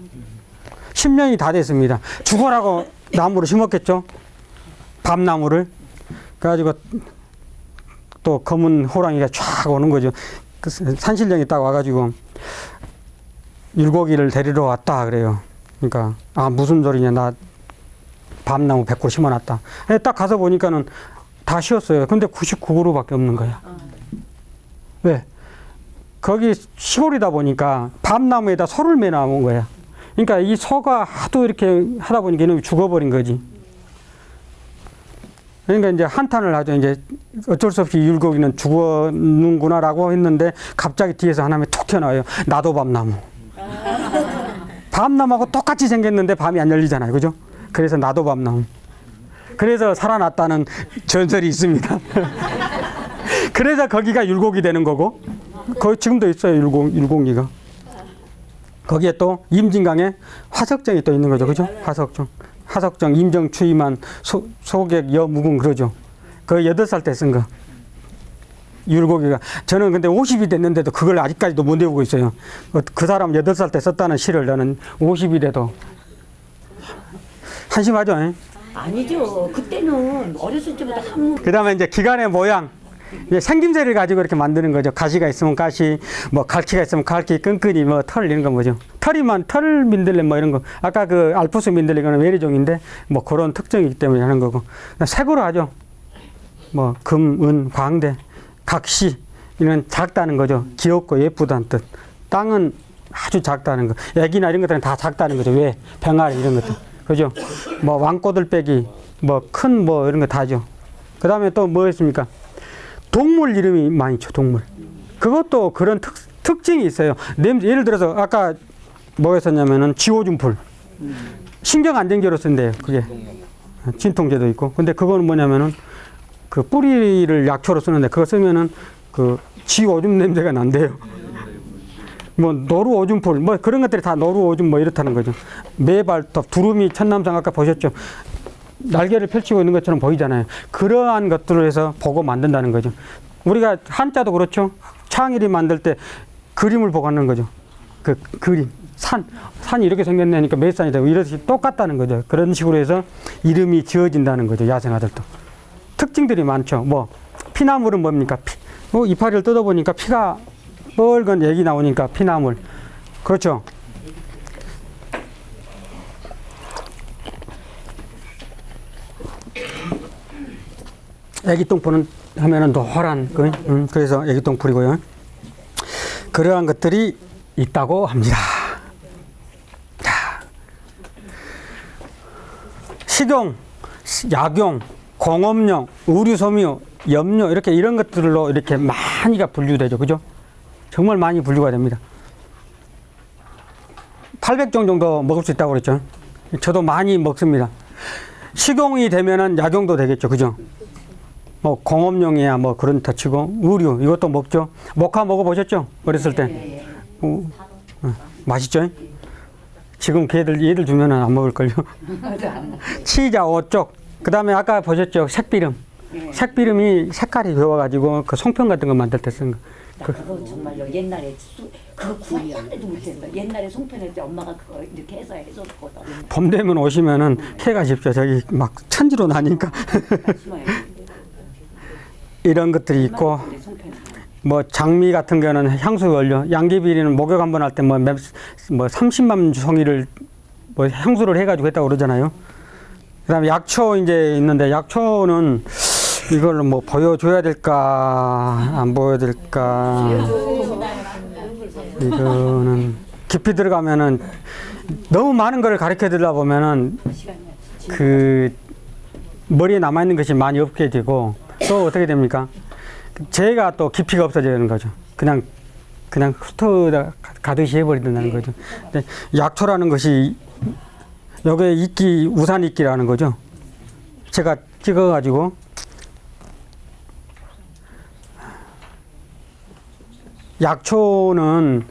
10년이 다 됐습니다. 죽어라고 나무를 심었겠죠? 밤나무를. 그래가지고 또 검은 호랑이가 쫙 오는 거죠. 그 산신령이 딱 와가지고 율곡이를 데리러 왔다 그래요. 그러니까 무슨 소리냐, 나 밤나무 100그루 심어놨다. 딱 가서 보니까는 다 쉬었어요. 근데 99그루밖에 없는 거야. 왜? 거기 시골이다 보니까 밤나무에다 소를 매놔온 거야. 그러니까 이 소가 하도 이렇게 하다 보니까 이놈이 죽어버린 거지. 그러니까 이제 한탄을 하죠. 이제 어쩔 수 없이 율곡이는 죽었는구나라고 했는데 갑자기 뒤에서 하나님이 툭 튀어나와요. 나도 밤나무. 밤나무하고 똑같이 생겼는데 밤이 안 열리잖아요. 그죠? 그래서 나도 밤나무. 그래서 살아났다는 전설이 있습니다. 그래서 거기가 율곡이 되는 거고, 거기 지금도 있어요. 율곡이가. 거기에 또 임진강에 화석정이 또 있는 거죠. 그죠? 화석정. 화석정, 임정 추임한 소객 여무궁 그러죠. 그 8살 때 쓴 거. 율곡이가. 저는 근데 50이 됐는데도 그걸 아직까지도 못 외우고 있어요. 그 사람 8살 때 썼다는 시를 나는 50이 돼도. 한심하죠? 잉? 아니죠. 그때는 어렸을 때보다 그 다음에 이제 기관의 모양. 이제 생김새를 가지고 이렇게 만드는 거죠. 가시가 있으면 가시, 뭐 갈퀴가 있으면 갈퀴, 끈끈이, 뭐 털 이런 거 뭐죠. 털이만 털 민들레 뭐 이런 거. 아까 그 알프스 민들레는 외래종인데 뭐 그런 특징이기 때문에 하는 거고. 색으로 하죠. 뭐 금, 은, 광대, 각시 이런 작다는 거죠. 귀엽고 예쁘다는 뜻. 땅은 아주 작다는 거. 애기나 이런 것들은 다 작다는 거죠. 왜? 병아리 이런 것들. 그죠? 뭐 왕꼬들빼기, 뭐 큰 뭐 이런 거 다죠. 그 다음에 또 뭐 있습니까? 동물 이름이 많죠. 동물. 그것도 그런 특징이 있어요. 냄새, 예를 들어서 아까 뭐였었냐면은 지오줌풀. 신경 안정제로 쓴대요. 그게 진통제도 있고. 근데 그거는 뭐냐면은 그 뿌리를 약초로 쓰는데 그거 쓰면은 그 지오줌 냄새가 난대요. 뭐 노루오줌풀 뭐 그런 것들이 다 노루오줌 뭐 이렇다는 거죠. 매발톱, 두루미, 천남성 아까 보셨죠? 날개를 펼치고 있는 것처럼 보이잖아요. 그러한 것들을 해서 보고 만든다는 거죠. 우리가 한자도 그렇죠. 창일이 만들 때 그림을 보고 하는 거죠. 그 그림, 산이 이렇게 생겼네니까 매산이 되고 이렇게 똑같다는 거죠. 그런 식으로 해서 이름이 지어진다는 거죠. 야생아들도. 특징들이 많죠. 뭐 피나물은 뭡니까? 뭐 이파리를 뜯어보니까 피가 빨간 액이 나오니까 피나물. 그렇죠. 애기똥풀은 하면은 노란 그래서 애기똥풀이고요. 그러한 것들이 있다고 합니다. 자, 식용, 약용, 공업용, 의류섬유, 염료 이렇게 이런 것들로 이렇게 많이가 분류되죠. 그죠? 정말 많이 분류가 됩니다. 800종 정도 먹을 수 있다고 그랬죠. 저도 많이 먹습니다. 식용이 되면은 약용도 되겠죠. 그죠? 뭐 공업용이야 뭐 그런 다 치고 의류 이것도 먹죠. 모카 먹어보셨죠? 어렸을 때. 맛있죠? 지금 얘들 주면은 안 먹을걸요. 치자, 오쪽. 그 다음에 아까 보셨죠? 색비름. 색비름이 색깔이 좋아가지고 그 송편 같은 거 만들 때 쓴 거. 그거 정말요. 옛날에 그거 구하기 하나도 못했어요. 옛날에 송편할 때 엄마가 그거 이렇게 해서 해줬거든. 봄 되면 오시면은 캐가십시오. 저기 막 천지로 나니까. 이런 것들이 있고 뭐 장미 같은 경우는 향수 원료, 양귀비리는 목욕 한번 할 때 뭐 30만 송이를 뭐 향수를 해가지고 했다고 그러잖아요. 그다음에 약초 이제 있는데 약초는 이걸 뭐 보여줘야 될까 안 보여야 될까. 이거는 깊이 들어가면은 너무 많은 걸 가르쳐 드리다 보면은 그 머리에 남아 있는 것이 많이 없게 되고. 또 어떻게 됩니까? 제가 또 깊이가 없어지는 거죠. 그냥 훑어 가듯이 해버린다는 거죠. 근데 약초라는 것이 여기에 이끼, 우산 이끼라는 거죠. 제가 찍어가지고 약초는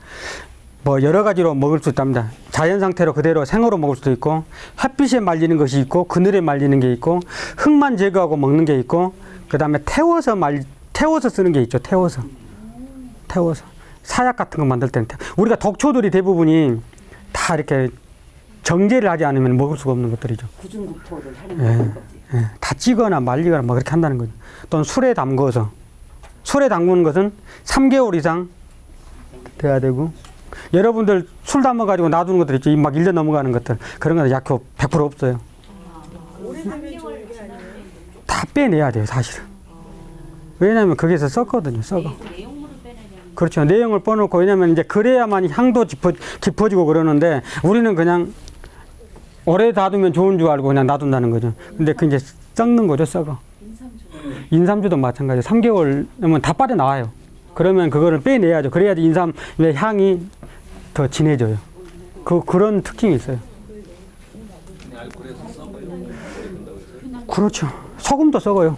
뭐 여러 가지로 먹을 수 있답니다. 자연 상태로 그대로 생으로 먹을 수도 있고 햇빛에 말리는 것이 있고 그늘에 말리는 게 있고 흙만 제거하고 먹는 게 있고 그 다음에 태워서 쓰는 게 있죠. 태워서 사약 같은 거 만들 때는 우리가 독초들이 대부분이 다 이렇게 정제를 하지 않으면 먹을 수가 없는 것들이죠. 구중구토를 하는 거지. 다 찌거나 말리거나 막 그렇게 한다는 거죠. 또는 술에 담궈서 술에 담그는 것은 3개월 이상 돼야 되고 여러분들 술 담아가지고 놔두는 것들 있죠. 막 1년 넘어가는 것들 그런 거는 약효 100% 없어요. 다 빼내야 돼요, 사실은. 왜냐하면 거기서 썩거든요, 썩어. 그렇죠. 내용을 빼놓고, 왜냐하면 이제 그래야만 향도 깊어지고 그러는데, 우리는 그냥 오래 놔두면 좋은 줄 알고 그냥 놔둔다는 거죠. 근데 그 이제 썩는 거죠, 썩어. 인삼주도 마찬가지예요. 3개월이면 다 빠져나와요. 그러면 그거를 빼내야죠. 그래야지 인삼의 향이 더 진해져요. 그런 특징이 있어요. 그렇죠. 소금도 썩어요.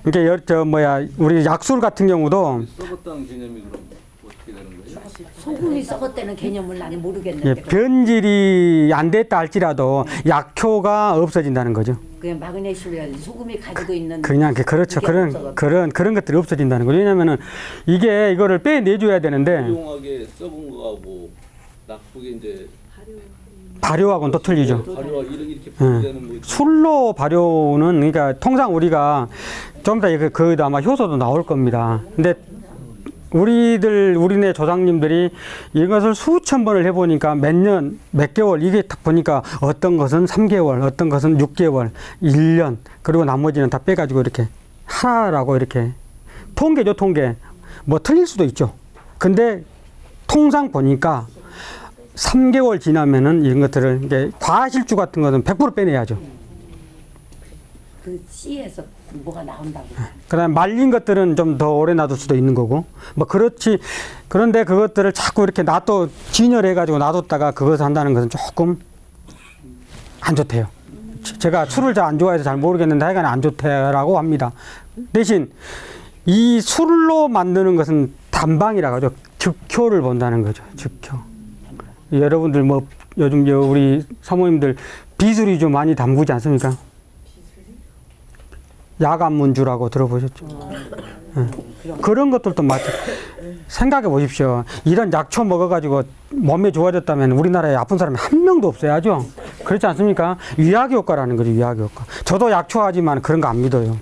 우리 약술 같은 경우도 썩었다는 개념이 그럼 어떻게 되는 거예요? 소금이 썩었다는 개념을 나는 모르겠는데 예, 변질이 안 됐다 할지라도 약효가 없어진다는 거죠. 그냥 마그네슘이라든지 소금이 가지고 있는 그냥 그렇죠. 그게 그런 없어서. 그런 것들이 없어진다는 거죠. 왜냐면은 이거를 빼내줘야 되는데 훌륭하게 썩은 거하고 나쁘게 이제 발효하고는 또 틀리죠. 발효가 이렇게 분리되는 뭐 술로 발효는 그러니까 통상 우리가 좀 이따 그 아마 효소도 나올 겁니다. 근데 우리네 조상님들이 이것을 수천 번을 해보니까 몇 년, 몇 개월 이게 딱 보니까 어떤 것은 3개월, 어떤 것은 6개월, 1년 그리고 나머지는 다 빼가지고 이렇게 하라고 이렇게 통계죠, 통계. 뭐 틀릴 수도 있죠. 근데 통상 보니까 3개월 지나면은 이런 것들을 이제 과실주 같은 것은 100% 빼내야죠. 그 씨에서 뭐가 나온다고. 그다음에 말린 것들은 좀 더 오래 놔둘 수도 있는 거고 뭐 그렇지. 그런데 그것들을 자꾸 이렇게 놔둬 진열해 가지고 놔뒀다가 그것을 한다는 것은 조금 안 좋대요. 제가 술을 잘 안 좋아해서 잘 모르겠는데 하여간 안 좋다라고 합니다. 대신 이 술로 만드는 것은 단방이라 하죠. 즉효를 본다는 거죠. 즉효. 여러분들 뭐 요즘 우리 사모님들 비수리 좀 많이 담그지 않습니까? 야간문주라고 들어보셨죠? 그런 것들도 마찬 생각해 보십시오. 이런 약초 먹어가지고 몸에 좋아졌다면 우리나라에 아픈 사람이 한 명도 없어야죠. 그렇지 않습니까? 위약의 효과라는 거죠. 위약의 효과. 저도 약초하지만 그런 거 안 믿어요.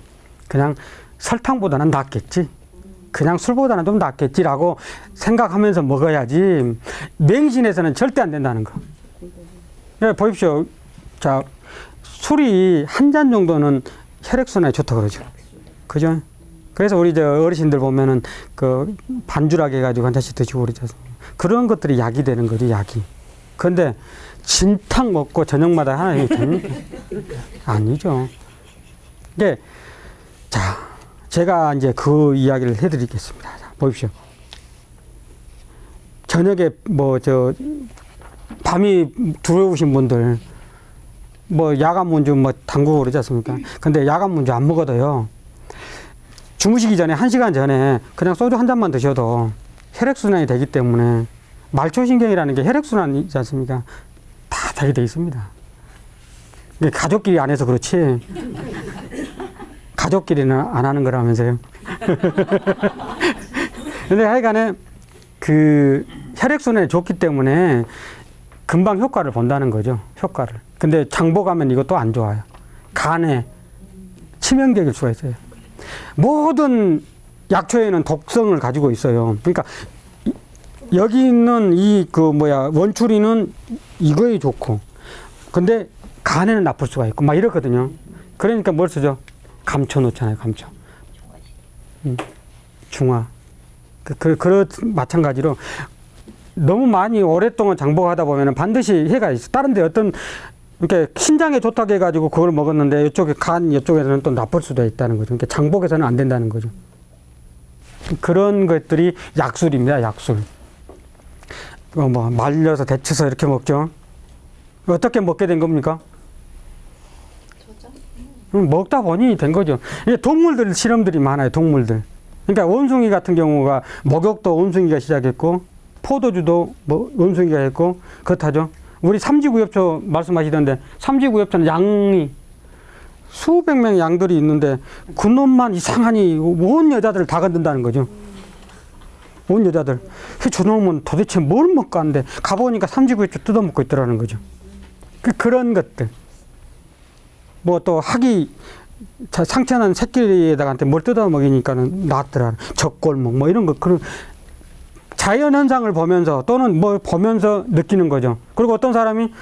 그냥 설탕보다는 낫겠지. 그냥 술보다는 좀 낫겠지라고 생각하면서 먹어야지 맹신해서는 절대 안 된다는 거. 네, 보십시오. 자, 술이 한 잔 정도는 혈액순환에 좋다 그러죠. 그죠? 그래서 우리 어르신들 보면은 그 반주라게 해가지고 한 잔씩 드시고 그러죠. 그런 것들이 약이 되는 거죠, 약이. 근데 진탕 먹고 저녁마다 하나 됩니까? 아니죠. 이게 자, 제가 이제 그 이야기를 해드리겠습니다. 자, 보십시오. 저녁에 밤이 두려우신 분들 뭐 야간문주 뭐 담그고 그러지 않습니까? 근데 야간문주 안 먹어도요. 주무시기 전에 1시간 전에 그냥 소주 한 잔만 드셔도 혈액순환이 되기 때문에 말초신경이라는 게 혈액순환이지 않습니까? 다 되게 돼 있습니다. 가족끼리 안 해서 그렇지. 가족끼리는 안 하는 거라면서요. 근데 하여간에 그 혈액순환이 좋기 때문에 금방 효과를 본다는 거죠. 효과를. 근데 장복하면 이것도 안 좋아요. 간에 치명적일 수가 있어요. 모든 약초에는 독성을 가지고 있어요. 그러니까 여기 있는 원추리는 이거에 좋고, 근데 간에는 나쁠 수가 있고, 막 이렇거든요. 그러니까 뭘 쓰죠? 감초 넣잖아요, 감초. 중화. 마찬가지로 너무 많이 오랫동안 장복하다 보면 반드시 해가 있어. 다른데 어떤 이렇게 신장에 좋다고 해가지고 그걸 먹었는데 이쪽에 이쪽에서는 또 나쁠 수도 있다는 거죠. 그러니까 장복해서는 안 된다는 거죠. 그런 것들이 약술입니다, 약술. 뭐 말려서 데쳐서 이렇게 먹죠. 어떻게 먹게 된 겁니까? 먹다 보니 된 거죠. 이게 동물들 실험들이 많아요, 동물들. 그러니까 원숭이 같은 경우가 목욕도 원숭이가 시작했고, 포도주도 원숭이가 했고, 그렇다죠. 우리 삼지구엽초 말씀하시던데, 삼지구엽초는 양이 수백 명의 양들이 있는데, 그놈만 이상하니 온 여자들을 다 건든다는 거죠. 온 여자들. 저놈은 도대체 뭘 먹고 왔는데, 가보니까 삼지구엽초 뜯어먹고 있더라는 거죠. 그런 것들. 뭐 또 상처난 새끼에다가 뭘 뜯어 먹이니까는 낫더라. 젖골목 뭐 이런 거 그런 자연 현상을 보면서 또는 뭐 보면서 느끼는 거죠. 그리고 어떤 사람이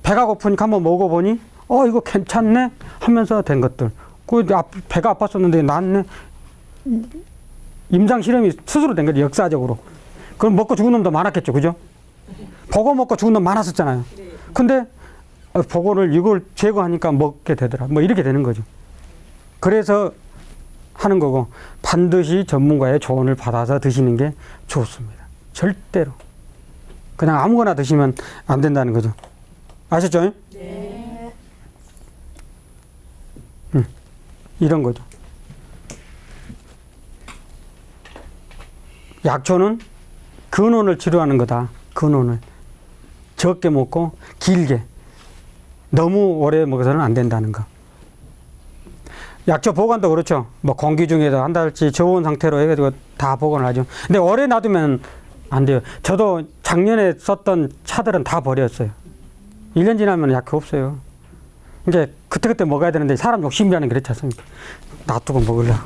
배가 고프니까 한번 먹어보니 이거 괜찮네 하면서 된 것들. 배가 아팠었는데 낫네. 임상 실험이 스스로 된 거죠. 역사적으로. 그럼 먹고 죽은 놈도 많았겠죠. 그죠? 보고 먹고 죽은 놈 많았었잖아요. 근데 보고를 이걸 제거하니까 먹게 되더라. 뭐 이렇게 되는 거죠. 그래서 하는 거고 반드시 전문가의 조언을 받아서 드시는 게 좋습니다. 절대로. 그냥 아무거나 드시면 안 된다는 거죠. 아셨죠? 네. 이런 거죠. 약초는 근원을 치료하는 거다. 근원을. 적게 먹고 길게. 너무 오래 먹어서는 안 된다는 거. 약초 보관도 그렇죠. 뭐 공기 중에도 한 달치 저온 상태로 해가지고 다 보관을 하죠. 근데 오래 놔두면 안 돼요. 저도 작년에 썼던 차들은 다 버렸어요. 1년 지나면 약효 없어요. 이제 그때그때 먹어야 되는데 사람 욕심이라는 게 그렇지 않습니까? 놔두고 먹으려고.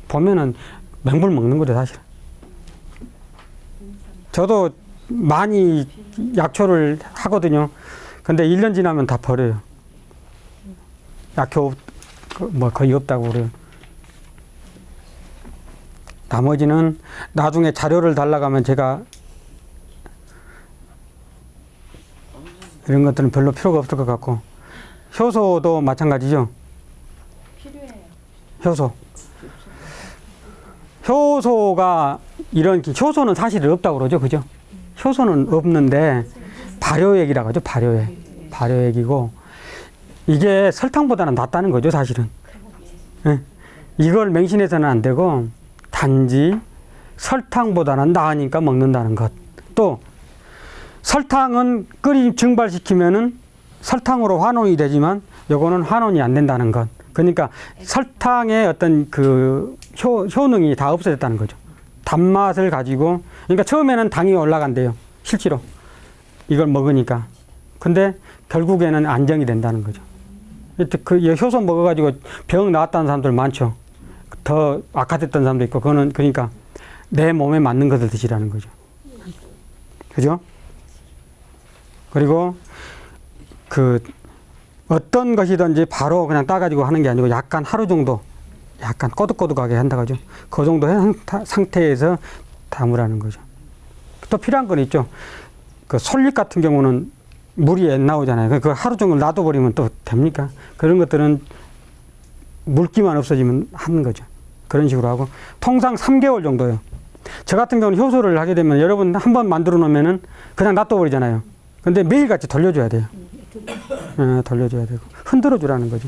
보면은 맹물 먹는 거죠, 사실. 저도 많이 약초를 하거든요. 근데 1년 지나면 다 버려요. 약효 뭐 거의 없다고 그래요. 나머지는 나중에 자료를 달라고 하면 제가 이런 것들은 별로 필요가 없을 것 같고, 효소도 마찬가지죠. 필요해요. 효소. 효소가 이런 효소는 사실 없다고 그러죠, 그죠? 효소는 없는데 발효액이라고 하죠, 발효액. 발효액이고 이게 설탕보다는 낫다는 거죠, 사실은. 예. 이걸 맹신해서는 안 되고 단지 설탕보다는 나으니까 먹는다는 것. 또 설탕은 증발시키면은 설탕으로 환원이 되지만 요거는 환원이 안 된다는 것. 그러니까 설탕의 어떤 그 효능이 다 없어졌다는 거죠. 단맛을 가지고, 그러니까 처음에는 당이 올라간대요, 실제로. 이걸 먹으니까. 근데 결국에는 안정이 된다는 거죠. 그 효소 먹어가지고 병 나았다는 사람들 많죠. 더 악화됐던 사람도 있고, 그거는 그러니까 내 몸에 맞는 것을 드시라는 거죠. 그죠? 그리고 그 어떤 것이든지 바로 그냥 따가지고 하는 게 아니고 약간 하루 정도 약간 꼬득꼬득하게 한다고 하죠. 그 정도의 상태에서 담으라는 거죠. 또 필요한 건 있죠. 그 솔잎 같은 경우는 물이 안 나오잖아요. 그 하루 종일 놔둬버리면 또 됩니까? 그런 것들은 물기만 없어지면 하는 거죠. 그런 식으로 하고 통상 3개월 정도요. 저 같은 경우는 효소를 하게 되면 여러분 한 번 만들어 놓으면은 그냥 놔둬버리잖아요. 근데 매일같이 돌려줘야 돼요. 돌려줘야 되고 흔들어 주라는 거죠.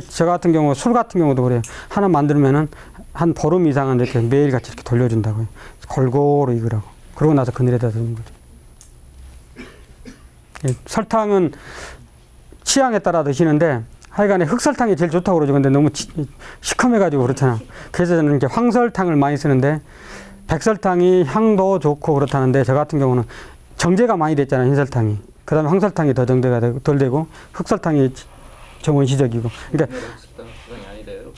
저 같은 경우 술 같은 경우도 그래요. 하나 만들면은 한 보름 이상은 이렇게 매일같이 이렇게 돌려준다고요. 골고루 익으라고. 그러고 나서 그늘에다 두는 거죠. 설탕은 취향에 따라 드시는데 하여간에 흑설탕이 제일 좋다고 그러죠. 근데 너무 시커매가지고 그렇잖아. 그래서 저는 이렇게 황설탕을 많이 쓰는데 백설탕이 향도 좋고 그렇다는데 저 같은 경우는 정제가 많이 됐잖아요, 흰설탕이. 그 다음에 황설탕이 더 정제가 덜 되고 흑설탕이 정원시적이고. 그러니까 그건 아니래요.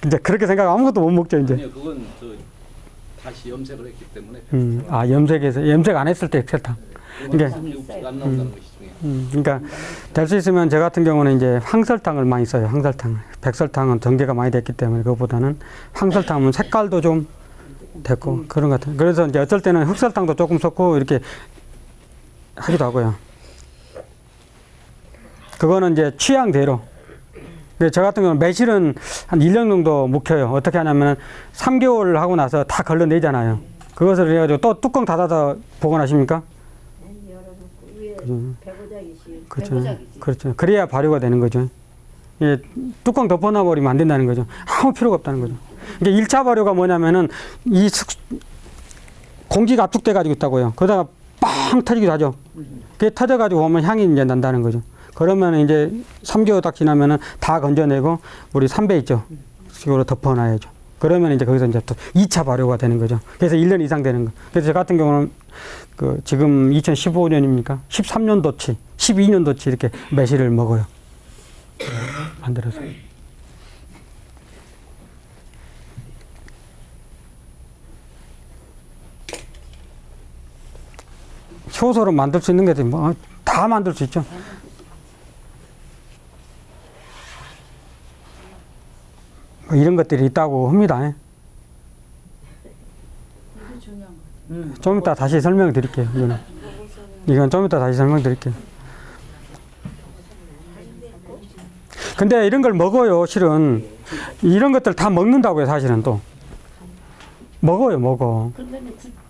이제 그렇게 생각하면 아무것도 못 먹죠, 이제. 아니요, 그건 다시 염색을 했기 때문에. 염색 안 했을 때 설탕. 그러니까 안 나온다는 것이 중요해요. 그러니까 될 수 있으면 저 같은 경우는 이제 황설탕을 많이 써요. 황설탕. 백설탕은 정제가 많이 됐기 때문에 그것보다는 황설탕은 색깔도 좀 됐고 그런 것 같아요. 그래서 이제 어쩔 때는 흑설탕도 조금 섞고 이렇게 하기도 하고요. 그거는 이제 취향대로. 저 같은 경우는 매실은 한 1년 정도 묵혀요. 어떻게 하냐면 3개월 하고 나서 다 걸러내잖아요. 그것을 해가지고 또 뚜껑 닫아서 보관하십니까? 열어놓고 위에 배고작이지. 그렇죠. 그렇죠. 그래야 발효가 되는 거죠. 예, 뚜껑 덮어놔버리면 안 된다는 거죠. 아무 필요가 없다는 거죠. 이게 1차 발효가 뭐냐면은 공기가 압축돼가지고 있다고요. 그러다가 빵 터지기도 하죠. 그게 터져가지고 오면 향이 이제 난다는 거죠. 그러면 이제 3개월 딱 지나면은 다 건져내고 우리 삼배 있죠. 식으로 덮어놔야죠. 그러면 이제 거기서 이제 또 2차 발효가 되는 거죠. 그래서 1년 이상 되는 거. 그래서 저 같은 경우는 지금 2015년입니까? 13년도치, 12년도치 이렇게 매실을 먹어요. 만들어서. 효소로 만들 수 있는 게 뭐 다 만들 수 있죠. 뭐 이런 것들이 있다고 합니다. 이게 중요한 거. 좀 이따 다시 설명드릴게요. 이건 좀 이따 다시 설명드릴게요. 근데 이런 걸 먹어요, 실은. 이런 것들 다 먹는다고요, 사실은 또. 먹어. 근데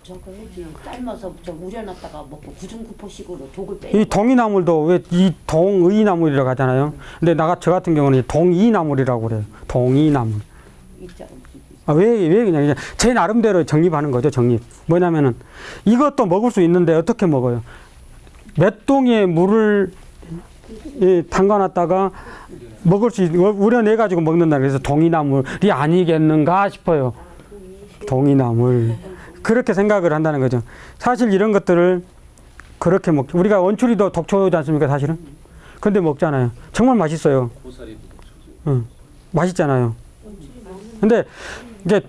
저거 해지 삶아서 우려놨다가 먹고 구중구포식으로 독을 빼. 이 동이나물도 왜 이 동의나물이라고 하잖아요. 근데 저 같은 경우는 동이나물이라고 그래요. 동이나물. 입장 없이. 왜 그냥 제 나름대로 정립하는 거죠, 정립. 뭐냐면은 이것도 먹을 수 있는데 어떻게 먹어요? 몇 동의 물을 담가놨다가 먹을 수 우려내 가지고 먹는다. 그래서 동이나물이 아니겠는가 싶어요. 동이나물. 그렇게 생각을 한다는 거죠. 사실 이런 것들을 그렇게 우리가 원추리도 독초지 않습니까, 사실은? 근데 먹잖아요. 정말 맛있어요. 고사리도 독초죠. 응. 맛있잖아요. 근데 이제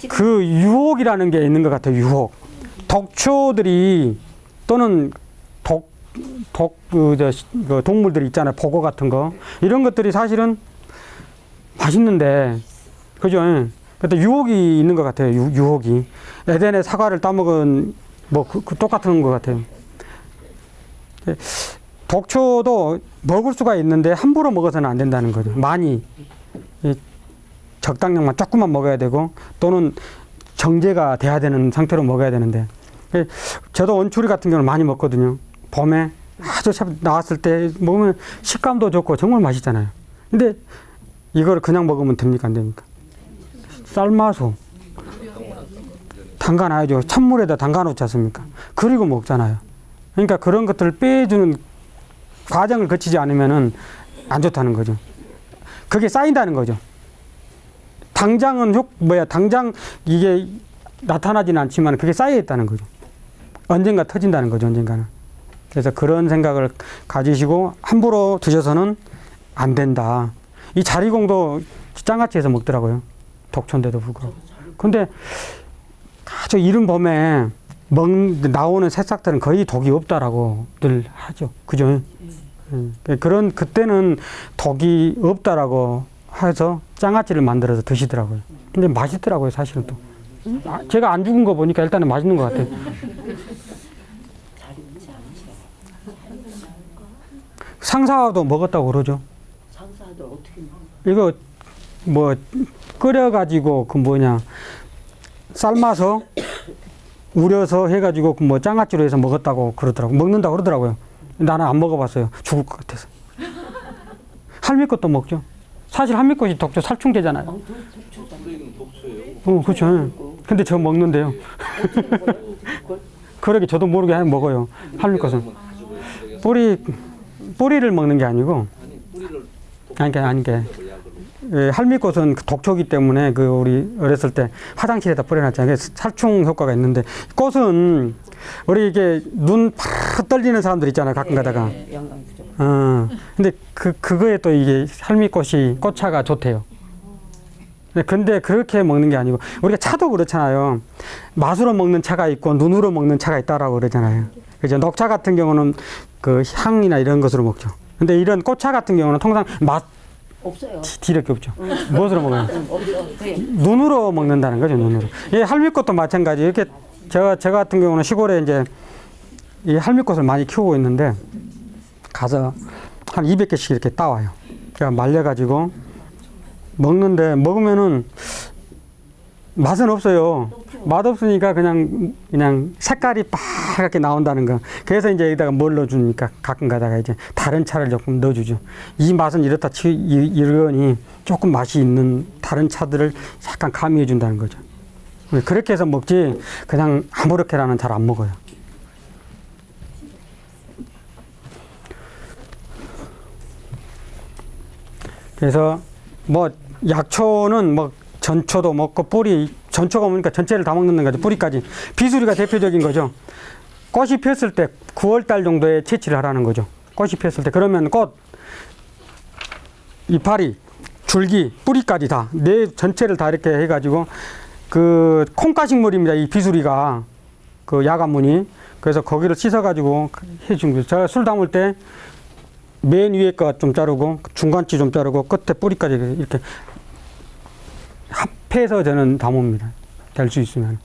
그 유혹이라는 게 있는 것 같아요. 유혹. 독초들이 또는 그 동물들이 있잖아요. 보고 같은 거. 이런 것들이 사실은 맛있는데, 그죠? 근데 유혹이 있는 것 같아요. 유혹이. 에덴의 사과를 따먹은 그 똑같은 것 같아요. 독초도 먹을 수가 있는데 함부로 먹어서는 안 된다는 거죠. 많이. 적당량만 조금만 먹어야 되고 또는 정제가 돼야 되는 상태로 먹어야 되는데 저도 원추리 같은 경우는 많이 먹거든요. 봄에 아주 나왔을 때 먹으면 식감도 좋고 정말 맛있잖아요. 근데 이걸 그냥 먹으면 됩니까? 안 됩니까? 삶아서 담가놔야죠. 찬물에다 담가놓지 않습니까? 그리고 먹잖아요. 그러니까 그런 것들을 빼주는 과정을 거치지 않으면은 안 좋다는 거죠. 그게 쌓인다는 거죠. 당장은 당장 이게 나타나지는 않지만 그게 쌓여 있다는 거죠. 언젠가 터진다는 거죠, 언젠가는. 그래서 그런 생각을 가지시고 함부로 드셔서는 안 된다. 이 자리공도 장아찌에서 먹더라고요. 독초인데도 불구하고. 근데 아주 이른 봄에 나오는 새싹들은 거의 독이 없다라고 늘 하죠. 그죠? 그때는 독이 없다라고 해서 장아찌를 만들어서 드시더라고요. 근데 맛있더라고요, 사실은 또. 제가 안 죽은 거 보니까 일단은 맛있는 것 같아요. 상사도 먹었다고 그러죠. 상사도 어떻게 이거 끓여가지고 삶아서 우려서 해가지고 장아찌로 해서 먹었다고 그러더라고. 먹는다고 그러더라고요. 나는 안 먹어봤어요. 죽을 것 같아서. 할미꽃도 먹죠. 사실 할미꽃이 독초 살충제잖아요. 독초는 독초예요. 그렇죠. 근데 저 먹는데요. 그러게 저도 모르게 먹어요. 할미꽃은. 뿌리를 먹는 게 아니고. 아니 뿌리를 아니 할미꽃은 독초기 때문에 우리 어렸을 때 화장실에다 뿌려놨잖아요. 살충 효과가 있는데 꽃은 우리 이게 눈 팍 떨리는 사람들 있잖아요. 가끔 가다가. 영양 부족. 근데 그거에 또 이게 할미꽃이 꽃차가 좋대요. 근데 그렇게 먹는 게 아니고 우리가 차도 그렇잖아요. 맛으로 먹는 차가 있고 눈으로 먹는 차가 있다라고 그러잖아요. 그죠? 녹차 같은 경우는 그 향이나 이런 것으로 먹죠. 근데 이런 꽃차 같은 경우는 통상 맛 없어요. 뒤밖에 없죠. 무엇으로 먹어요? 없어. 눈으로 먹는다는 거죠, 눈으로. 이 할미꽃도 마찬가지. 이렇게 저 같은 경우는 시골에 이제 이 할미꽃을 많이 키우고 있는데 가서 한 200개씩 이렇게 따와요. 제가 말려가지고 먹는데 먹으면은 맛은 없어요. 맛 없으니까 그냥 색깔이 빨갛게 나온다는 거. 그래서 이제 여기다가 뭘 넣어주니까 가끔 가다가 이제 다른 차를 조금 넣어주죠. 이 맛은 이렇다 이러니 조금 맛이 있는 다른 차들을 약간 가미해 준다는 거죠. 그렇게 해서 먹지 그냥 아무렇게라는 잘 안 먹어요. 그래서 약초는 전초도 먹고 전초가 뭡니까? 전체를 다 먹는 거죠. 뿌리까지. 비수리가 대표적인 거죠. 꽃이 폈을 때 9월달 정도에 채취를 하라는 거죠. 꽃이 폈을 때. 그러면 꽃, 이파리, 줄기, 뿌리까지 다, 전체를 다 이렇게 해가지고 콩가식물입니다. 이 비수리가. 야간무늬. 그래서 거기를 씻어가지고 해준 거죠. 제가 술 담을 때 맨 위에 거 좀 자르고, 중간치 좀 자르고, 끝에 뿌리까지 이렇게 합해서 저는 담읍니다. 될 수 있으면.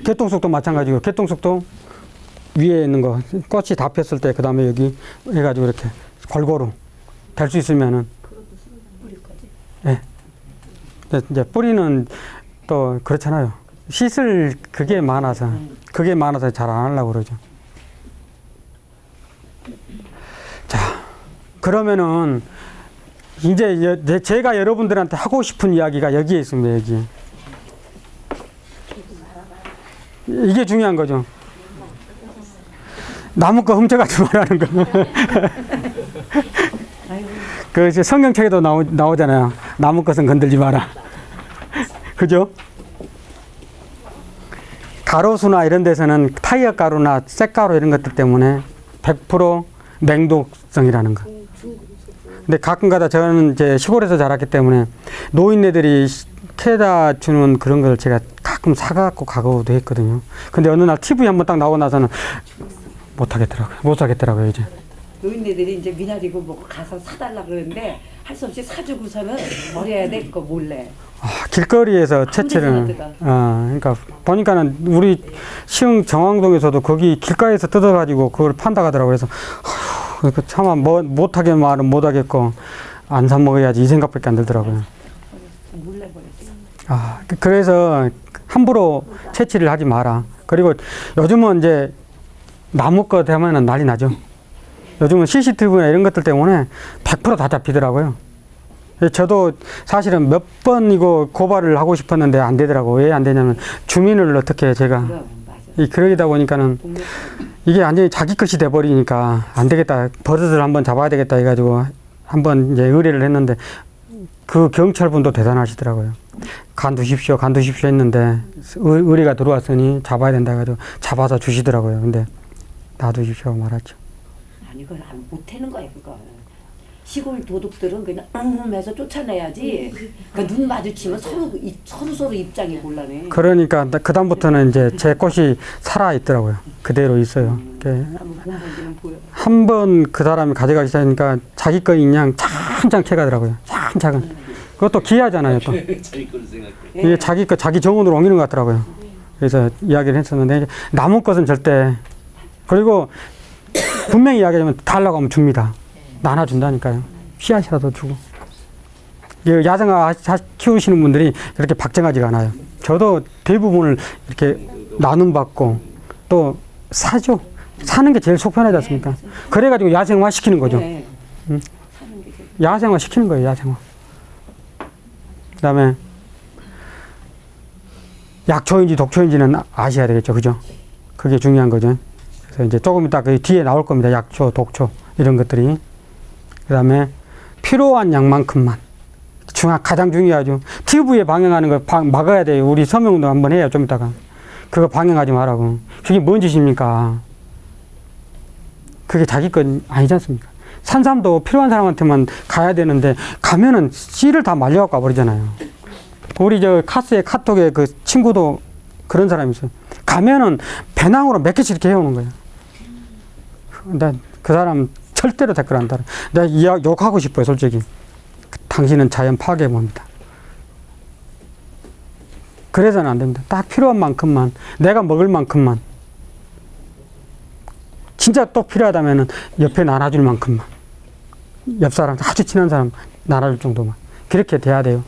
개똥쑥도 마찬가지고, 개똥쑥도 위에 있는 거, 꽃이 다 폈을 때, 그 다음에 여기 해가지고 이렇게 골고루 될 수 있으면은. 예. 이제 뿌리는 또 그렇잖아요. 씻을 그게 많아서 잘 안 하려고 그러죠. 자, 그러면은 이제 제가 여러분들한테 하고 싶은 이야기가 여기에 있습니다. 여기. 이게 중요한 거죠. 나무 거 훔쳐가지 말라는 거. 그 이제 성경책에도 나오잖아요. 나무 것은 건들지 마라. 그죠? 가로수나 이런 데서는 타이어 가루나 쇳가루 이런 것들 때문에 100% 맹독성이라는 거. 근데 가끔가다 저는 이제 시골에서 자랐기 때문에 노인네들이 캐다 주는 그런 걸 제가 가끔 사갖고 가고도 했거든요. 근데 어느 날 TV 한번 딱 나오고 나서는 못 사겠더라고요, 이제. 노인네들이 이제 미나리고 뭐 가서 사달라 그러는데 할 수 없이 사주고서는 버려야 될 거 몰래. 길거리에서 채취를, 그러니까 보니까는 우리 시흥 정왕동에서도 거기 길가에서 뜯어가지고 그걸 판다 하더라고요. 그래서 차마 못하게 말은 못하겠고 안 사 먹어야지 이 생각밖에 안 들더라고요. 몰래 버렸어. 그래서 함부로 채취를 하지 마라. 그리고 요즘은 이제 나무 거 되면은 난리 나죠. 요즘은 CCTV나 이런 것들 때문에 100% 다 잡히더라고요. 저도 사실은 몇 번 이거 고발을 하고 싶었는데 안 되더라고. 왜 안 되냐면 주민을 어떻게 제가 그럼 맞아. 그러다 보니까는 이게 완전히 자기 것이 돼버리니까 안 되겠다. 버릇을 한번 잡아야 되겠다 해가지고 한번 이제 의뢰를 했는데 그 경찰분도 대단하시더라고요. 간두십시오 했는데 의뢰가 들어왔으니 잡아야 된다 해가지고 잡아서 주시더라고요. 근데 놔두십시오 말았죠. 아니 그걸 못하는 거야 그거. 시골 도둑들은 그냥 해서 쫓아내야지. 그 눈 마주치면 서로 입장이 곤란해. 그러니까 그다음부터는 이제 제 꽃이 살아 있더라고요. 그대로 있어요. 한번 본보기는 보여. 한 번 그 사람이 가져가기 시작하니까 자기 거인 양 찬찬 캐가더라고요. 찬찬. 그것도 귀하잖아요. 또 자기 걸 생각해. 이게 자기 거 자기 정원으로 옮기는 것 같더라고요. 그래서 이야기를 했었는데 남은 것은 절대, 그리고 분명히 이야기하면 달라고 하면 줍니다. 나눠준다니까요. 씨앗이라도 주고. 야생화 키우시는 분들이 그렇게 박정하지가 않아요. 저도 대부분을 이렇게 나눔받고 또 사죠. 사는 게 제일 속 편하지 않습니까? 그래가지고 야생화 시키는 거죠. 네. 야생화 시키는 거예요, 야생화. 그 다음에 약초인지 독초인지는 아셔야 되겠죠. 그죠? 그게 중요한 거죠. 그래서 이제 조금 이따 그 뒤에 나올 겁니다. 약초, 독초, 이런 것들이. 그 다음에 필요한 양만큼만. 가장 중요하죠. TV에 방영하는 거 막아야 돼요. 우리 서명도 한번 해요. 좀 이따가. 그거 방영하지 말라고. 그게 뭔 짓입니까? 그게 자기 건 아니지 않습니까? 산삼도 필요한 사람한테만 가야 되는데, 가면은 씨를 다 말려갖고 와버리잖아요. 우리 카톡에 그 친구도 그런 사람이 있어요. 가면은 배낭으로 몇 개씩 이렇게 해오는 거예요. 근데 그 사람 절대로 댓글 안 달아. 내가 욕하고 싶어요, 솔직히. 당신은 자연 파괴범이다. 그래서는 안 됩니다. 딱 필요한 만큼만, 내가 먹을 만큼만. 진짜 또 필요하다면은 옆에 나눠줄 만큼만. 옆 사람, 아주 친한 사람 나눠줄 정도만. 그렇게 돼야 돼요.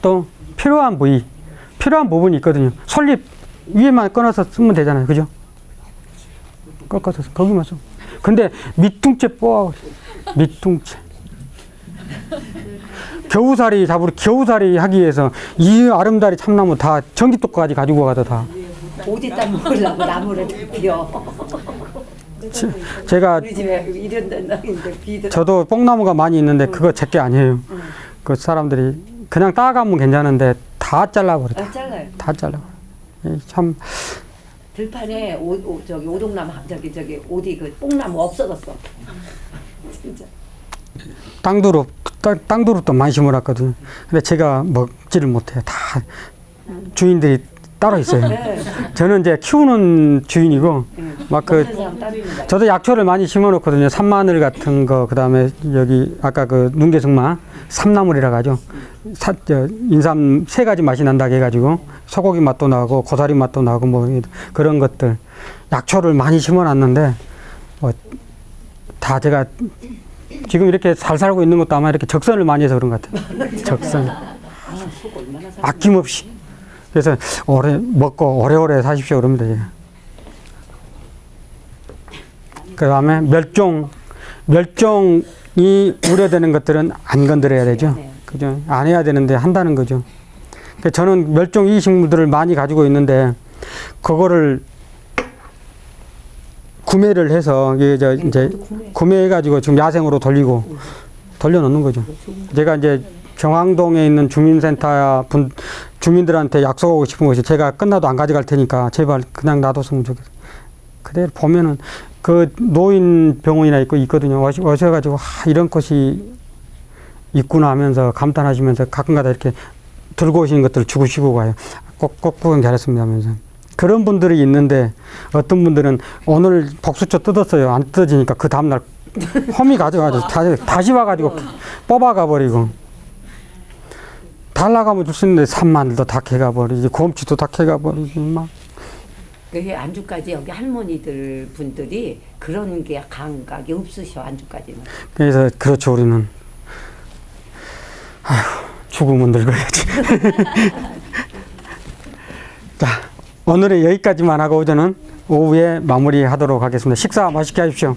또 필요한 부분이 있거든요. 솔잎 위에만 끊어서 쓰면 되잖아요. 그죠? 꺾어서 거기만 써. 근데 밑둥째 뽑아. 밑둥째. 겨우살이 하기 위해서 이 아름다리 참나무 다 전기톱까지 가지고 가서 다. 어디다 먹으려고 나무를 비워. 제가 우리 집에 이런 데인데 비들. 저도 뽕나무가 많이 있는데 그거 제게 아니에요. 그 사람들이 그냥 따가면 괜찮은데 다 잘라버려. 잘라요. 다 잘라버려. 참. 들판에 오동나무 저기 어디 그 뽕나무 없어졌어. 진짜. 땅두릅도 많이 심어놨거든요. 근데 제가 먹지를 못해요. 다 주인들이 따로 있어요. 네. 저는 이제 키우는 주인이고, 저도 약초를 많이 심어놓거든요. 산마늘 같은 거, 그 다음에 여기 아까 그 눈개승마, 삼나물이라 하죠. 인삼 3가지 맛이 난다고 해가지고 소고기 맛도 나고 고사리 맛도 나고 뭐 그런 것들 약초를 많이 심어놨는데 다 제가 지금 이렇게 잘 살고 있는 것도 아마 이렇게 적선을 많이 해서 그런 것 같아요. 적선. 아낌없이. 그래서 먹고 오래오래 사십시오 그럽니다. 그 다음에 멸종 멸종이 우려되는 것들은 안 건드려야 되죠. 네. 그죠? 안 해야 되는데 한다는 거죠. 그러니까 저는 멸종 이식물들을 많이 가지고 있는데 그거를 구매를 해서 이제 구매해가지고 지금 야생으로 돌려놓는 거죠. 제가 이제 경항동에 있는 주민센터 주민들한테 약속하고 싶은 것이 제가 끝나도 안 가져갈 테니까 제발 그냥 놔뒀으면 좋겠어요. 그대로 보면은 그 노인 병원이나 있거든요. 오셔가지고 이런 것이 있구나 하면서 감탄하시면서 가끔가다 이렇게 들고 오시는 것들을 주시고 가요. 꼭 구경 잘했습니다 하면서. 그런 분들이 있는데 어떤 분들은 오늘 복수초 뜯었어요. 안 뜯어지니까 그 다음날 험이 가져가지고 다시 와가지고 뽑아가 버리고 달라가면 줄 수 있는데 산마늘도 다 캐가 버리지 곰치도 다 캐가 버리지 막. 그게 안주까지 여기 할머니들 분들이 그런 게 감각이 없으셔 안주까지는. 그래서 그렇죠 우리는 죽으면 늙어야지. 자 오늘은 여기까지만 하고 저는 오후에 마무리하도록 하겠습니다. 식사 맛있게 하십시오.